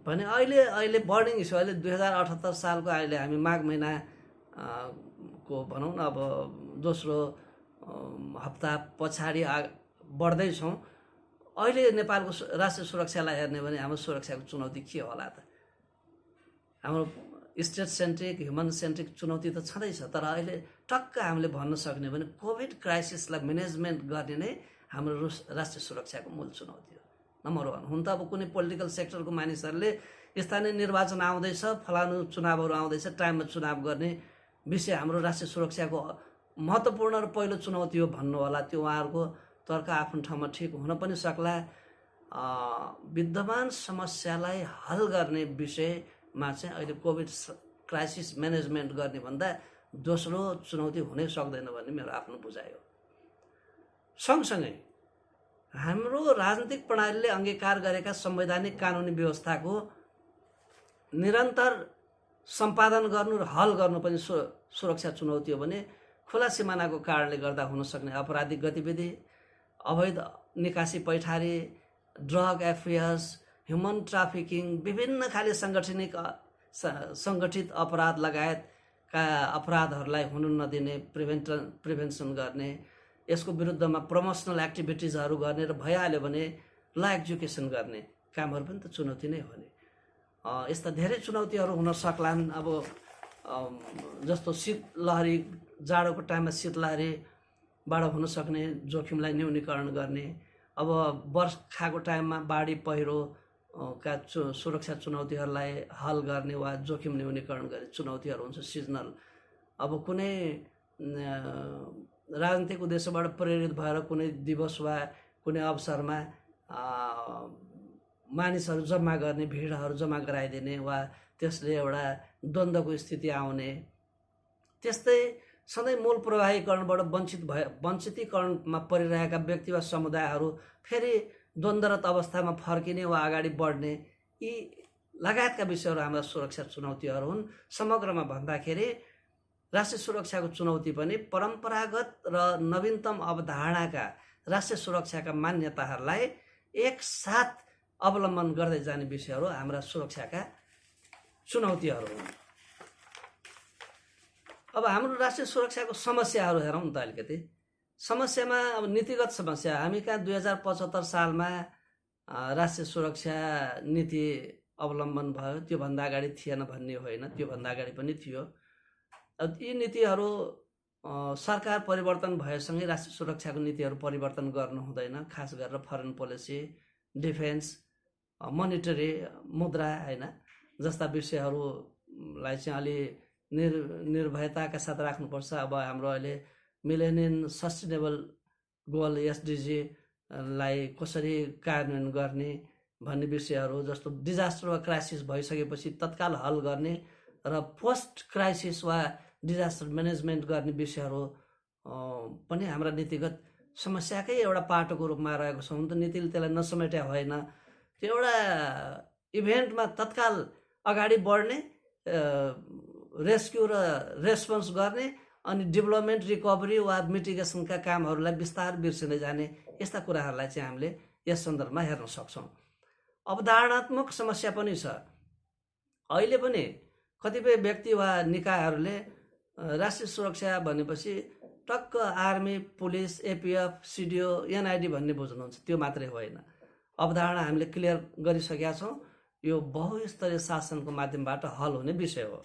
भने अहिले बर्निङ इस्यु, अहिले 2078 सालको अहिले हामी माघ महिना को भनौँ न, अब दोस्रो हप्ता पछाडि बढ्दैछौँ। अहिले नेपालको राष्ट्रिय सुरक्षालाई हेर्ने भने हाम्रो सुरक्षाको चुनौती के होला त? हाम्रो स्टेट सेन्ट्रिक, ह्युमन सेन्ट्रिक चुनौती त छँदैछ, तर अहिले टक्क हामीले भन्न सक्ने भने कोभिड क्राइसिसलाई म्यानेजमेन्ट गर्ने नै हाम्रो राष्ट्रिय सुरक्षाको मूल चुनौती हो, नम्बर 1। हुन त अब कुनै पोलिटिकल सेक्टरको मानिसहरूले स्थानीय निर्वाचन आउँदैछ, फलानु चुनावहरू आउँदैछ, टाइममा चुनाव गर्ने विषय हाम्रो राष्ट्रिय सुरक्षाको महत्त्वपूर्ण र पहिलो चुनौती हो भन्नु होला। त्यो उहाँहरूको तर्क आफ्नो ठाउँमा ठिक हुन पनि सक्ला। विद्यमान समस्यालाई हल गर्ने विषयमा चाहिँ अहिले कोभिड क्राइसिस म्यानेजमेन्ट गर्ने भन्दा दोस्रो चुनौती हुनै सक्दैन भन्ने मेरो आफ्नो बुझाइ हो। सँगसँगै हाम्रो राजनीतिक प्रणालीले अङ्गीकार गरेका संवैधानिक कानुनी व्यवस्थाको निरन्तर सम्पादन गर्नु र हल गर्नु पनि सुरक्षा चुनौती हो भने खुला सिमानाको कारणले गर्दा हुन सक्ने आपराधिक गतिविधि, अवैध निकासी पैठारी, ड्रग एफआइआर्स, ह्युमन ट्राफिकिङ, विभिन्न खाले सङ्गठित अपराध लगायतका अपराधहरूलाई हुन नदिने, प्रिभेन्सन गर्ने, यसको विरुद्धमा प्रमोसनल एक्टिभिटिजहरू गर्ने र भइहाल्यो भने ल एजुकेसन गर्ने कामहरू पनि त चुनौती नै हो नि। यस्ता धेरै चुनौतीहरू हुन सक्लान्। अब जस्तो शीतलहरी, जाडोको टाइममा शीतलहरीबाट हुन सक्ने जोखिमलाई न्यूनीकरण गर्ने, अब बर्खाको टाइममा बाढी पहिरो का सुरक्षा चुनौतीहरूलाई हल गर्ने वा जोखिम न्यूनीकरण गर्ने चुनौतीहरू हुन्छ सिजनल। अब कुनै राजनीतिक उद्देश्यबाट प्रेरित भएर कुनै दिवस वा कुनै अवसरमा मानिसहरू जम्मा गर्ने, भिडहरू जम्मा गराइदिने वा त्यसले एउटा द्वन्द्वको स्थिति आउने, त्यस्तै सधैँ मूल प्रवाहीकरणबाट वञ्चितीकरणमा परिरहेका व्यक्ति वा समुदायहरू फेरि द्वन्द्वरत अवस्थामा फर्किने वा अगाडि बढ्ने, यी लगायतका विषयहरू हाम्रा सुरक्षा चुनौतीहरू हुन्। समग्रमा भन्दाखेरि राष्ट्रिय सुरक्षाको चुनौती पनि परम्परागत र नवीनतम अवधारणाका राष्ट्रिय सुरक्षाका मान्यताहरूलाई एकसाथ अवलम्बन गर्दै जाने विषयहरू हाम्रा सुरक्षाका चुनौतीहरू हुन्। अब हाम्रो राष्ट्रिय सुरक्षाको समस्याहरू हेरौँ न त अलिकति। समस्यामा अब नीतिगत समस्या, हामी कहाँ 2075 सालमा राष्ट्रिय सुरक्षा नीति अवलम्बन भयो, त्योभन्दा अगाडि थिएन भन्ने होइन, त्योभन्दा अगाडि पनि थियो। अब यी नीतिहरू सरकार परिवर्तन भएसँगै राष्ट्रिय सुरक्षाको नीतिहरू परिवर्तन गर्नु हुँदैन। खास गरेर फरेन पोलिसी, डिफेन्स, मोनिटरी, मुद्रा हैन जस्ता विषयहरूलाई चाहिँ अलि निर्भयताका साथ राख्नुपर्छ। अब हाम्रो अहिले मिलेनियम सस्टेनेबल गोल एसडिजी लाई कसरी कार्यान्वयन गर्ने भन्ने विषयहरू, जस्तो डिजास्टर वा क्राइसिस भइसकेपछि तत्काल हल गर्ने र पोस्ट क्राइसिस वा डिजास्टर म्यानेजमेन्ट गर्ने विषयहरू पनि हाम्रा नीतिगत समस्याकै एउटा पाटोको रूपमा रहेको छ। हुन त नीतिले त्यसलाई नसमेट्या होइन, त्यो एउटा इभेन्टमा तत्काल अगाडि बढ्ने, रेस्क्यु र रेस्पोन्स गर्ने अनि डेभलपमेन्ट, रिकभरी वा मिटिगेसनका कामहरूलाई बिस्तार बिर्सिँदै जाने, यस्ता कुराहरूलाई चाहिँ हामीले यस सन्दर्भमा हेर्न सक्छौँ। अवधारणात्मक समस्या पनि छ। अहिले पनि कतिपय व्यक्ति वा निकायहरूले राष्ट्रिय सुरक्षा भनेपछि टक्क आर्मी, पुलिस, एपिएफ, सिडिओ, एनआइडी भन्ने बुझ्नुहुन्छ, त्यो मात्रै होइन। अवधारणा हामीले क्लियर गरिसकेका छौँ, यो बहुस्तरीय शासनको माध्यमबाट हल हुने विषय हो।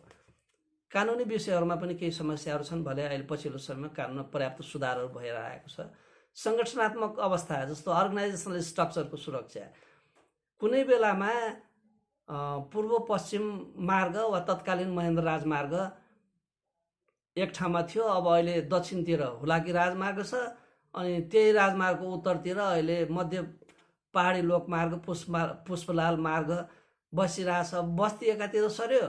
कानुनी विषयहरूमा पनि केही समस्याहरू छन्, भले अहिले पछिल्लो समयमा कानुनमा पर्याप्त सुधारहरू भइरहेको छ। सङ्गठनात्मक अवस्था जस्तो अर्गनाइजेसनल स्ट्रक्चरको सुरक्षा, कुनै बेलामा पूर्व पश्चिम मार्ग वा तत्कालीन महेन्द्र राजमार्ग एक ठाउँमा थियो, अब अहिले दक्षिणतिर हुलाकी राजमार्ग छ, अनि त्यही राजमार्गको उत्तरतिर अहिले मध्य पहाडी लोकमार्ग, पुष्पलाल मार्ग बसिरहेछ। बस्ती एकातिर सर्यो,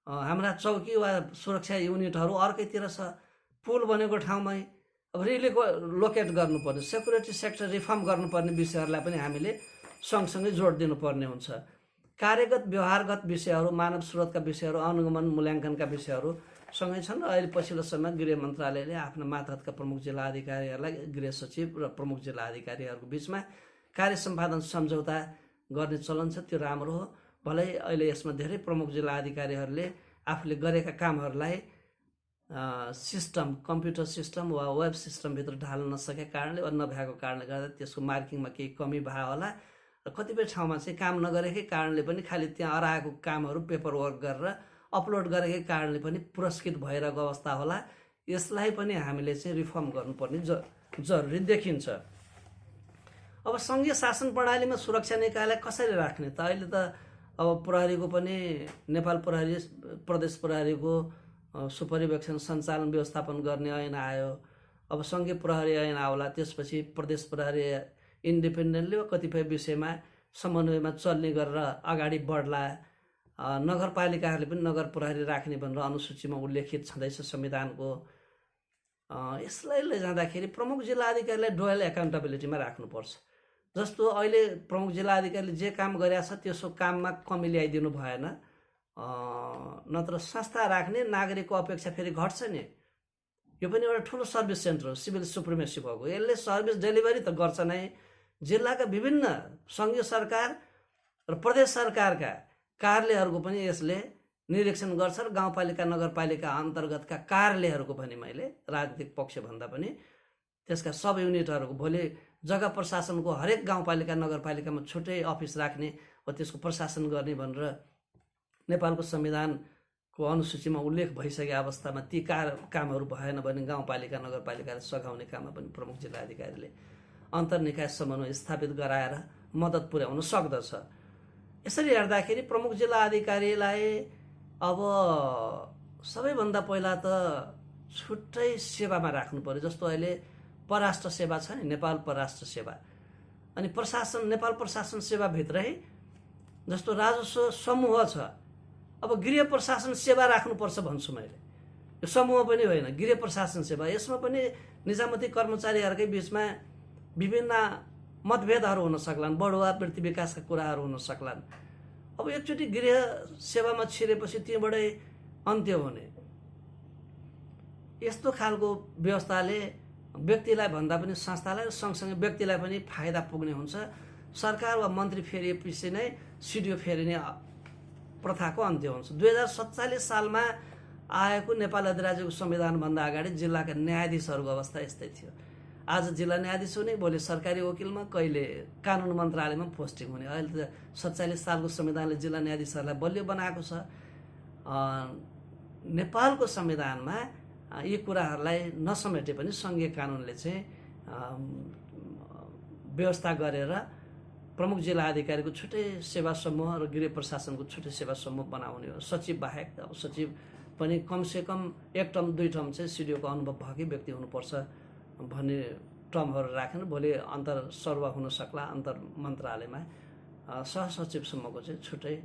हाम्रा चौकी वा सुरक्षा युनिटहरू अर्कैतिर छ। पुल बनेको ठाउँमै अब रिलोकेट गर्नुपर्ने, सेक्युरिटी सेक्टर रिफर्म गर्नुपर्ने विषयहरूलाई पनि हामीले सँगसँगै जोड दिनुपर्ने हुन्छ। कार्यगत व्यवहारगत विषयहरू, मानव स्रोतका विषयहरू, अनुगमन मूल्याङ्कनका विषयहरू सँगै छन्। अहिले पछिल्लो समय गृह मन्त्रालयले आफ्ना मातहतका प्रमुख जिल्ला अधिकारीहरूलाई, गृह सचिव र प्रमुख जिल्ला अधिकारीहरूको बिचमा कार्य सम्पादन सम्झौता गर्ने चलन छ, त्यो राम्रो हो। भलै अहिले यसमा धेरै प्रमुख जिल्ला अधिकारीहरूले आफूले गरेका कामहरूलाई सिस्टम, कम्प्युटर सिस्टम वा वेब सिस्टमभित्र ढाल्न नसकेका कारणले वा नभएको कारणले गर्दा त्यसको मार्किङमा केही कमी भयो होला, र कतिपय ठाउँमा चाहिँ काम नगरेकै कारणले पनि खालि त्यहाँ अराएको कामहरू पेपर वर्क गरेर अपलोड गरेकै कारणले पनि पुरस्कृत भइरहेको अवस्था होला। यसलाई पनि हामीले चाहिँ रिफर्म गर्नुपर्ने जरुरी देखिन्छ। अब सङ्घीय शासन प्रणालीमा सुरक्षा निकायलाई कसरी राख्ने त? अहिले त अब प्रहरीको पनि, नेपाल प्रहरी, प्रदेश प्रहरीको सुपरिवेक्षण सञ्चालन व्यवस्थापन गर्ने ऐन आयो। अब सङ्घीय प्रहरी ऐन आउला, त्यसपछि प्रदेश प्रहरी इन्डिपेन्डेन्टली वा कतिपय विषयमा समन्वयमा चल्ने गरेर अगाडि बढ्ला। नगरपालिकाहरूले पनि नगर प्रहरी राख्ने भनेर अनुसूचीमा उल्लेखित छँदैछ संविधानको। यसलाई लैजाँदाखेरि प्रमुख जिल्ला अधिकारीलाई डुअल एकाउन्टेबिलिटीमा राख्नुपर्छ। जस्तो अहिले प्रमुख जिल्ला अधिकारीले जे काम गरेका छ त्यसो काममा कमी ल्याइदिनु भएन, नत्र संस्था राख्ने नागरिकको अपेक्षा फेरि घट्छ नि। यो पनि एउटा ठुलो सर्भिस सेन्टर हो, सिभिल सुप्रिमेसी भएको। यसले सर्भिस डेलिभरी त गर्छ नै। जिल्लाका विभिन्न सङ्घीय सरकार र प्रदेश सरकारका कार्यालयहरूको पनि यसले निरीक्षण गर्छ र गाउँपालिका नगरपालिका अन्तर्गतका कार्यालयहरूको पनि, मैले राजनीतिक पक्षभन्दा पनि त्यसका सब युनिटहरूको, भोलि जग्गा प्रशासनको हरेक गाउँपालिका नगरपालिकामा छुट्टै अफिस राख्ने वा त्यसको प्रशासन गर्ने भनेर नेपालको संविधानको अनुसूचीमा उल्लेख भइसकेको अवस्थामा ती कामहरू भएन भने गाउँपालिका नगरपालिकाले सघाउने काममा पनि प्रमुख जिल्ला अधिकारीले अन्तर्निकाय समन्वय स्थापित गराएर मद्दत पुर्याउन सक्दछ। यसरी हेर्दाखेरि प्रमुख जिल्ला अधिकारीलाई अब सबैभन्दा पहिला त छुट्टै सेवामा राख्नु पर्यो। जस्तो अहिले परराष्ट्र सेवा छ नि, नेपाल परराष्ट्र सेवा, अनि प्रशासन, नेपाल प्रशासन सेवाभित्रै जस्तो राजस्व समूह छ, अब गृह प्रशासन सेवा राख्नुपर्छ भन्छु मैले। यो समूह पनि होइन, गृह प्रशासन सेवा। यसमा पनि निजामती कर्मचारीहरूकै बिचमा विभिन्न मतभेदहरू हुन सक्लान्, बढुवा वृत्ति विकासका कुराहरू हुन सक्लान्। अब एकचोटि गृह सेवामा छिरेपछि त्यहीँबाटै अन्त्य हुने यस्तो खालको व्यवस्थाले व्यक्तिलाई भन्दा पनि संस्थालाई र सँगसँगै व्यक्तिलाई पनि फाइदा पुग्ने हुन्छ। सरकार वा मन्त्री फेरिएपछि नै सिडिओ फेरिने प्रथाको अन्त्य हुन्छ। 2047 सालमा आएको नेपाल अधिराज्यको संविधानभन्दा अगाडि जिल्लाका न्यायाधीशहरूको अवस्था यस्तै थियो। आज जिल्ला न्यायाधीश हुने, भोलि सरकारी वकिलमा, कहिले कानुन मन्त्रालयमा पोस्टिङ हुने। अहिले त 47 सालको संविधानले जिल्ला न्यायाधीशहरूलाई बलियो बनाएको छ। नेपालको संविधानमा यी कुराहरूलाई नसमेटे पनि सङ्घीय कानुनले चाहिँ व्यवस्था गरेर प्रमुख जिल्ला अधिकारीको छुट्टै सेवा समूह र गृह प्रशासनको छुट्टै सेवा समूह बनाउने हो। सचिव बाहेक अब सचिव पनि कमसेकम 1 टर्म 2 टर्म चाहिँ सिडिओको अनुभव भएकै व्यक्ति हुनुपर्छ भन्ने टर्महरू राखेर भोलि अन्तर सरुवा हुन सक्ला। अन्तर मन्त्रालयमा सहसचिवसम्मको चाहिँ छुट्टै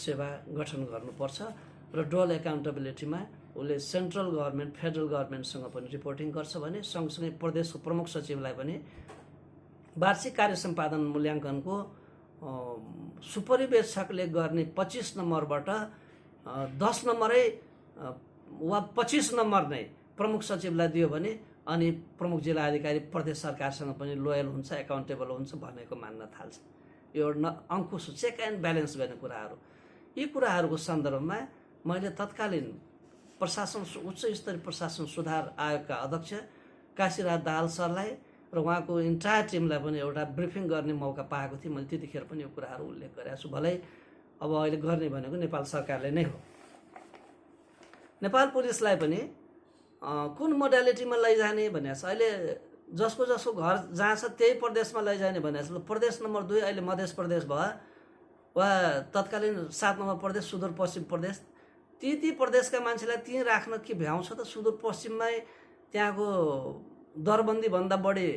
सेवा गठन गर्नुपर्छ र डुअल एकाउन्टेबिलिटीमा उसले सेन्ट्रल गभर्मेन्ट, फेडरल गभर्मेन्टसँग पनि रिपोर्टिङ गर्छ भने सँगसँगै प्रदेशको प्रमुख सचिवलाई पनि वार्षिक कार्य सम्पादन मूल्याङ्कनको सुपरिवेक्षकले गर्ने 25 नम्बरबाट 10 नम्बरै वा 25 नम्बर नै प्रमुख सचिवलाई दियो भने अनि प्रमुख जिल्ला अधिकारी प्रदेश सरकारसँग पनि लोयल हुन्छ, एकाउन्टेबल हुन्छ भनेको मान्न थाल्छ। यो अंकुश चेक एन्ड ब्यालेन्स गर्ने कुराहरू। यी कुराहरूको सन्दर्भमा मैले तत्कालीन प्रशासन, उच्च स्तरीय प्रशासन सुधार आयोगका अध्यक्ष काशीराज दाहाल सरलाई र उहाँको इन्टायर टिमलाई पनि एउटा ब्रिफिङ गर्ने मौका पाएको थिएँ। मैले त्यतिखेर पनि यो कुराहरू उल्लेख गरेको छु। भलै अब अहिले गर्ने भनेको नेपाल सरकारले नै हो। नेपाल पुलिसलाई पनि कुन मोडालिटीमा लैजाने भनेको छ। अहिले जसको जसको घर जहाँ छ त्यही प्रदेशमा लैजाने भनेको छ। प्रदेश नम्बर 2 अहिले मध्य प्रदेश भयो वा तत्कालीन 7 नम्बर प्रदेश सुदूरपश्चिम प्रदेश, ती प्रदेशका मान्छेलाई त्यहीँ राख्न के भ्याउँछ त। सुदूरपश्चिममै त्यहाँको दरबन्दी भन्दा बढी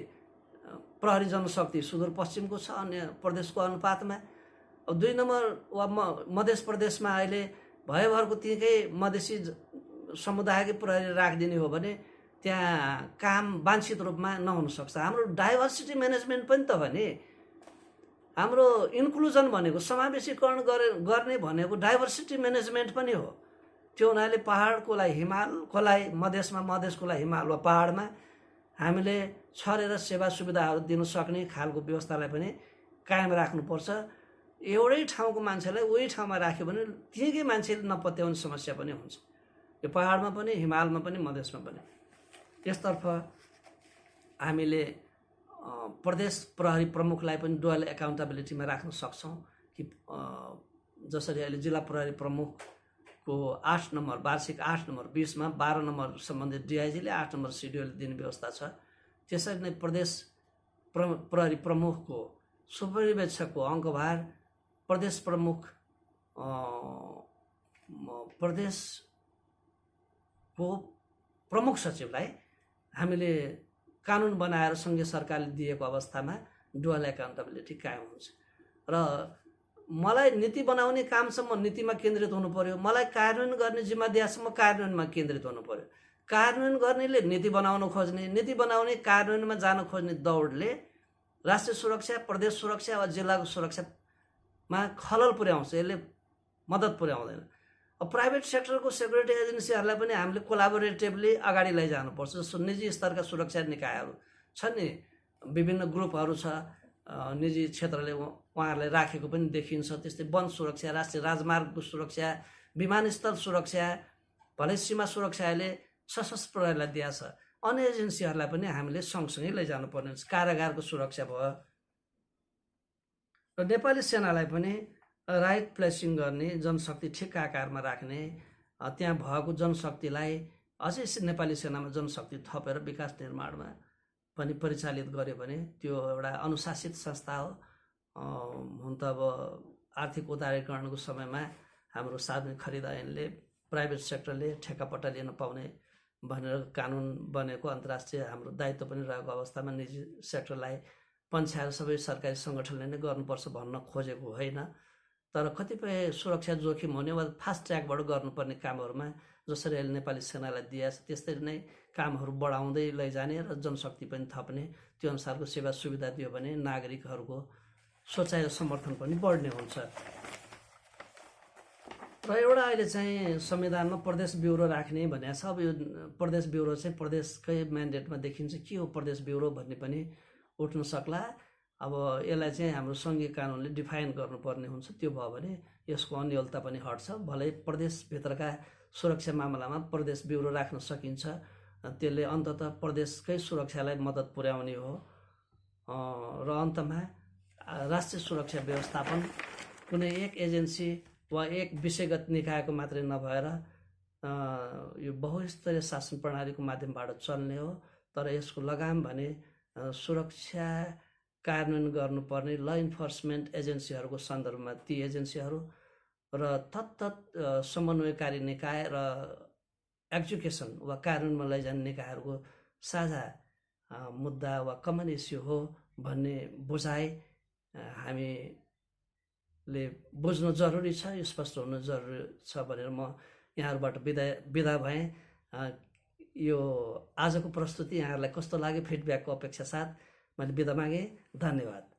प्रहरी जनशक्ति सुदूरपश्चिमको छ अन्य प्रदेशको अनुपातमा। अब 2 नम्बर वा मध्य प्रदेशमा अहिले भयभरको त्यहीँकै मधेसी समुदायकै प्रहरी राखिदिने हो भने त्यहाँ काम वाञ्छित रूपमा नहुन सक्छ। हाम्रो डाइभर्सिटी म्यानेजमेन्ट पनि त हो नि। हाम्रो इन्क्लुजन भनेको समावेशीकरण गर्ने भनेको डाइभर्सिटी म्यानेजमेन्ट पनि हो। त्यो हुनाले पहाडकोलाई हिमालकोलाई मधेसमा, मधेसकोलाई हिमाल वा पहाडमा हामीले छरेर सेवा सुविधाहरू दिन सक्ने खालको व्यवस्थालाई पनि कायम राख्नुपर्छ। एउटै ठाउँको मान्छेलाई उही ठाउँमा राख्यो भने त्यहीँकै मान्छेले नपत्याउने समस्या पनि हुन्छ। यो पहाडमा पनि, हिमालमा पनि, मधेसमा पनि। यसतर्फ हामीले प्रदेश प्रहरी प्रमुखलाई पनि डुअल एकाउन्टेबिलिटीमा राख्न सक्छौँ कि जसरी अहिले जिल्ला प्रहरी प्रमुखको 8 नम्बर वार्षिक 8 नम्बर 20 मा 12 नम्बर सम्बन्धित डिआइजीले 8 नम्बर सिडिओले दिने व्यवस्था छ। त्यसरी नै प्रदेश प्रहरी प्रमुखको सुपरिवेक्षकको अङ्कभार प्रदेश प्रमुख प्रदेशको प्रमुख सचिवलाई हामीले कानुन बनाएर सङ्घीय सरकारले दिएको अवस्थामा डुअल एकाउन्टेबिलिटी कायम हुन्छ। र मलाई नीति बनाउने काम छ, म नीतिमा केन्द्रित हुनु पर्यो। मलाई कार्यान्वयन गर्ने जिम्मा दिएछ, म कार्यान्वयनमा केन्द्रित हुनु पर्यो। कार्यान्वयन गर्नेले नीति बनाउन खोज्ने, नीति बनाउने कार्यान्वयनमा जान खोज्ने दौडले राष्ट्रिय सुरक्षा, प्रदेश सुरक्षा वा जिल्लाको सुरक्षामा खलल पुर्याउँछ, यसले मद्दत पुर्याउँदैन। अब प्राइभेट सेक्टरको सेक्युरिटी एजेन्सीहरूलाई पनि हामीले कोलाबोरेटिभली अगाडि लैजानुपर्छ। जस्तो निजी स्तरका सुरक्षा निकायहरू छन् नि, विभिन्न ग्रुपहरू छ निजी क्षेत्रले उहाँहरूलाई राखेको पनि देखिन्छ। त्यस्तै वन सुरक्षा, राष्ट्रिय राजमार्गको सुरक्षा, विमानस्थल सुरक्षा, भलै सीमा सुरक्षा अहिले सशस्त्र प्रहरीलाई दिएछ। अन्य एजेन्सीहरूलाई पनि हामीले सँगसँगै लैजानु पर्ने हुन्छ। कारागारको सुरक्षा भयो र नेपाली सेनालाई पनि राइट प्लेसिङ गर्ने, जनशक्ति ठिक आकारमा राख्ने, त्यहाँ भएको जनशक्तिलाई अझै नेपाली सेनामा जनशक्ति थपेर विकास निर्माणमा पनि परिचालित गर्यो भने त्यो एउटा अनुशासित संस्था हो। हुन त अब आर्थिक उदारीकरणको समयमा हाम्रो सार्वजनिक खरिद ऐनले प्राइभेट सेक्टरले ठेक्कापट्टा लिन पाउने भनेर कानुन बनेको अन्तर्राष्ट्रिय हाम्रो दायित्व पनि रहेको अवस्थामा निजी सेक्टरलाई पन्छाएर सबै सरकारी सङ्गठनले नै गर्नुपर्छ भन्न खोजेको होइन। तर कतिपय सुरक्षा जोखिम हुने वा फास्ट ट्र्याकबाट गर्नुपर्ने कामहरूमा जसरी अहिले नेपाली सेनालाई दिएछ त्यसरी नै कामहरू बढाउँदै लैजाने र जनशक्ति पनि थप्ने, त्यो अनुसारको सेवा सुविधा दियो भने नागरिकहरूको सोचाइ र समर्थन पनि बढ्ने हुन्छ। र एउटा अहिले चाहिँ संविधानमा प्रदेश ब्युरो राख्ने भनेको छ। अब यो प्रदेश ब्युरो चाहिँ प्रदेशकै म्यान्डेटमा देखिन्छ, के हो प्रदेश ब्युरो भन्ने पनि उठ्न सक्ला। अब यसलाई चाहिँ हाम्रो सङ्घीय कानुनले डिफाइन गर्नुपर्ने हुन्छ। त्यो भयो भने यसको अन्यलता पनि हट्छ। भलै प्रदेशभित्रका सुरक्षा मामलामा प्रदेश ब्युरो राख्न सकिन्छ, त्यसले अन्ततः प्रदेशकै सुरक्षालाई मद्दत पुर्याउने हो। र अन्तमा राष्ट्रिय सुरक्षा व्यवस्थापन कुनै एक एजेन्सी वा एक विषयगत निकायको मात्रै नभएर यो बहुस्तरीय शासन प्रणालीको माध्यमबाट चल्ने हो। तर यसको लगाम भने सुरक्षा कार्यान्वयन गर्नुपर्ने ल इन्फोर्समेन्ट एजेन्सीहरूको सन्दर्भमा ती एजेन्सीहरू र तत्तत समन्वयकारी निकाय र एक्जिक्युसन वा कार्यान्वयनमा लैजाने निकायहरूको साझा मुद्दा वा कमन इस्यु हो भन्ने बुझाइ हामीले बुझ्नु जरुरी छ, स्पष्ट हुनु जरुरी छ भनेर म यहाँहरूबाट बिदा भएँ। यो आजको प्रस्तुति यहाँहरूलाई कस्तो लाग्यो फिडब्याकको अपेक्षा साथ मैले बिदा मागेँ। धन्यवाद।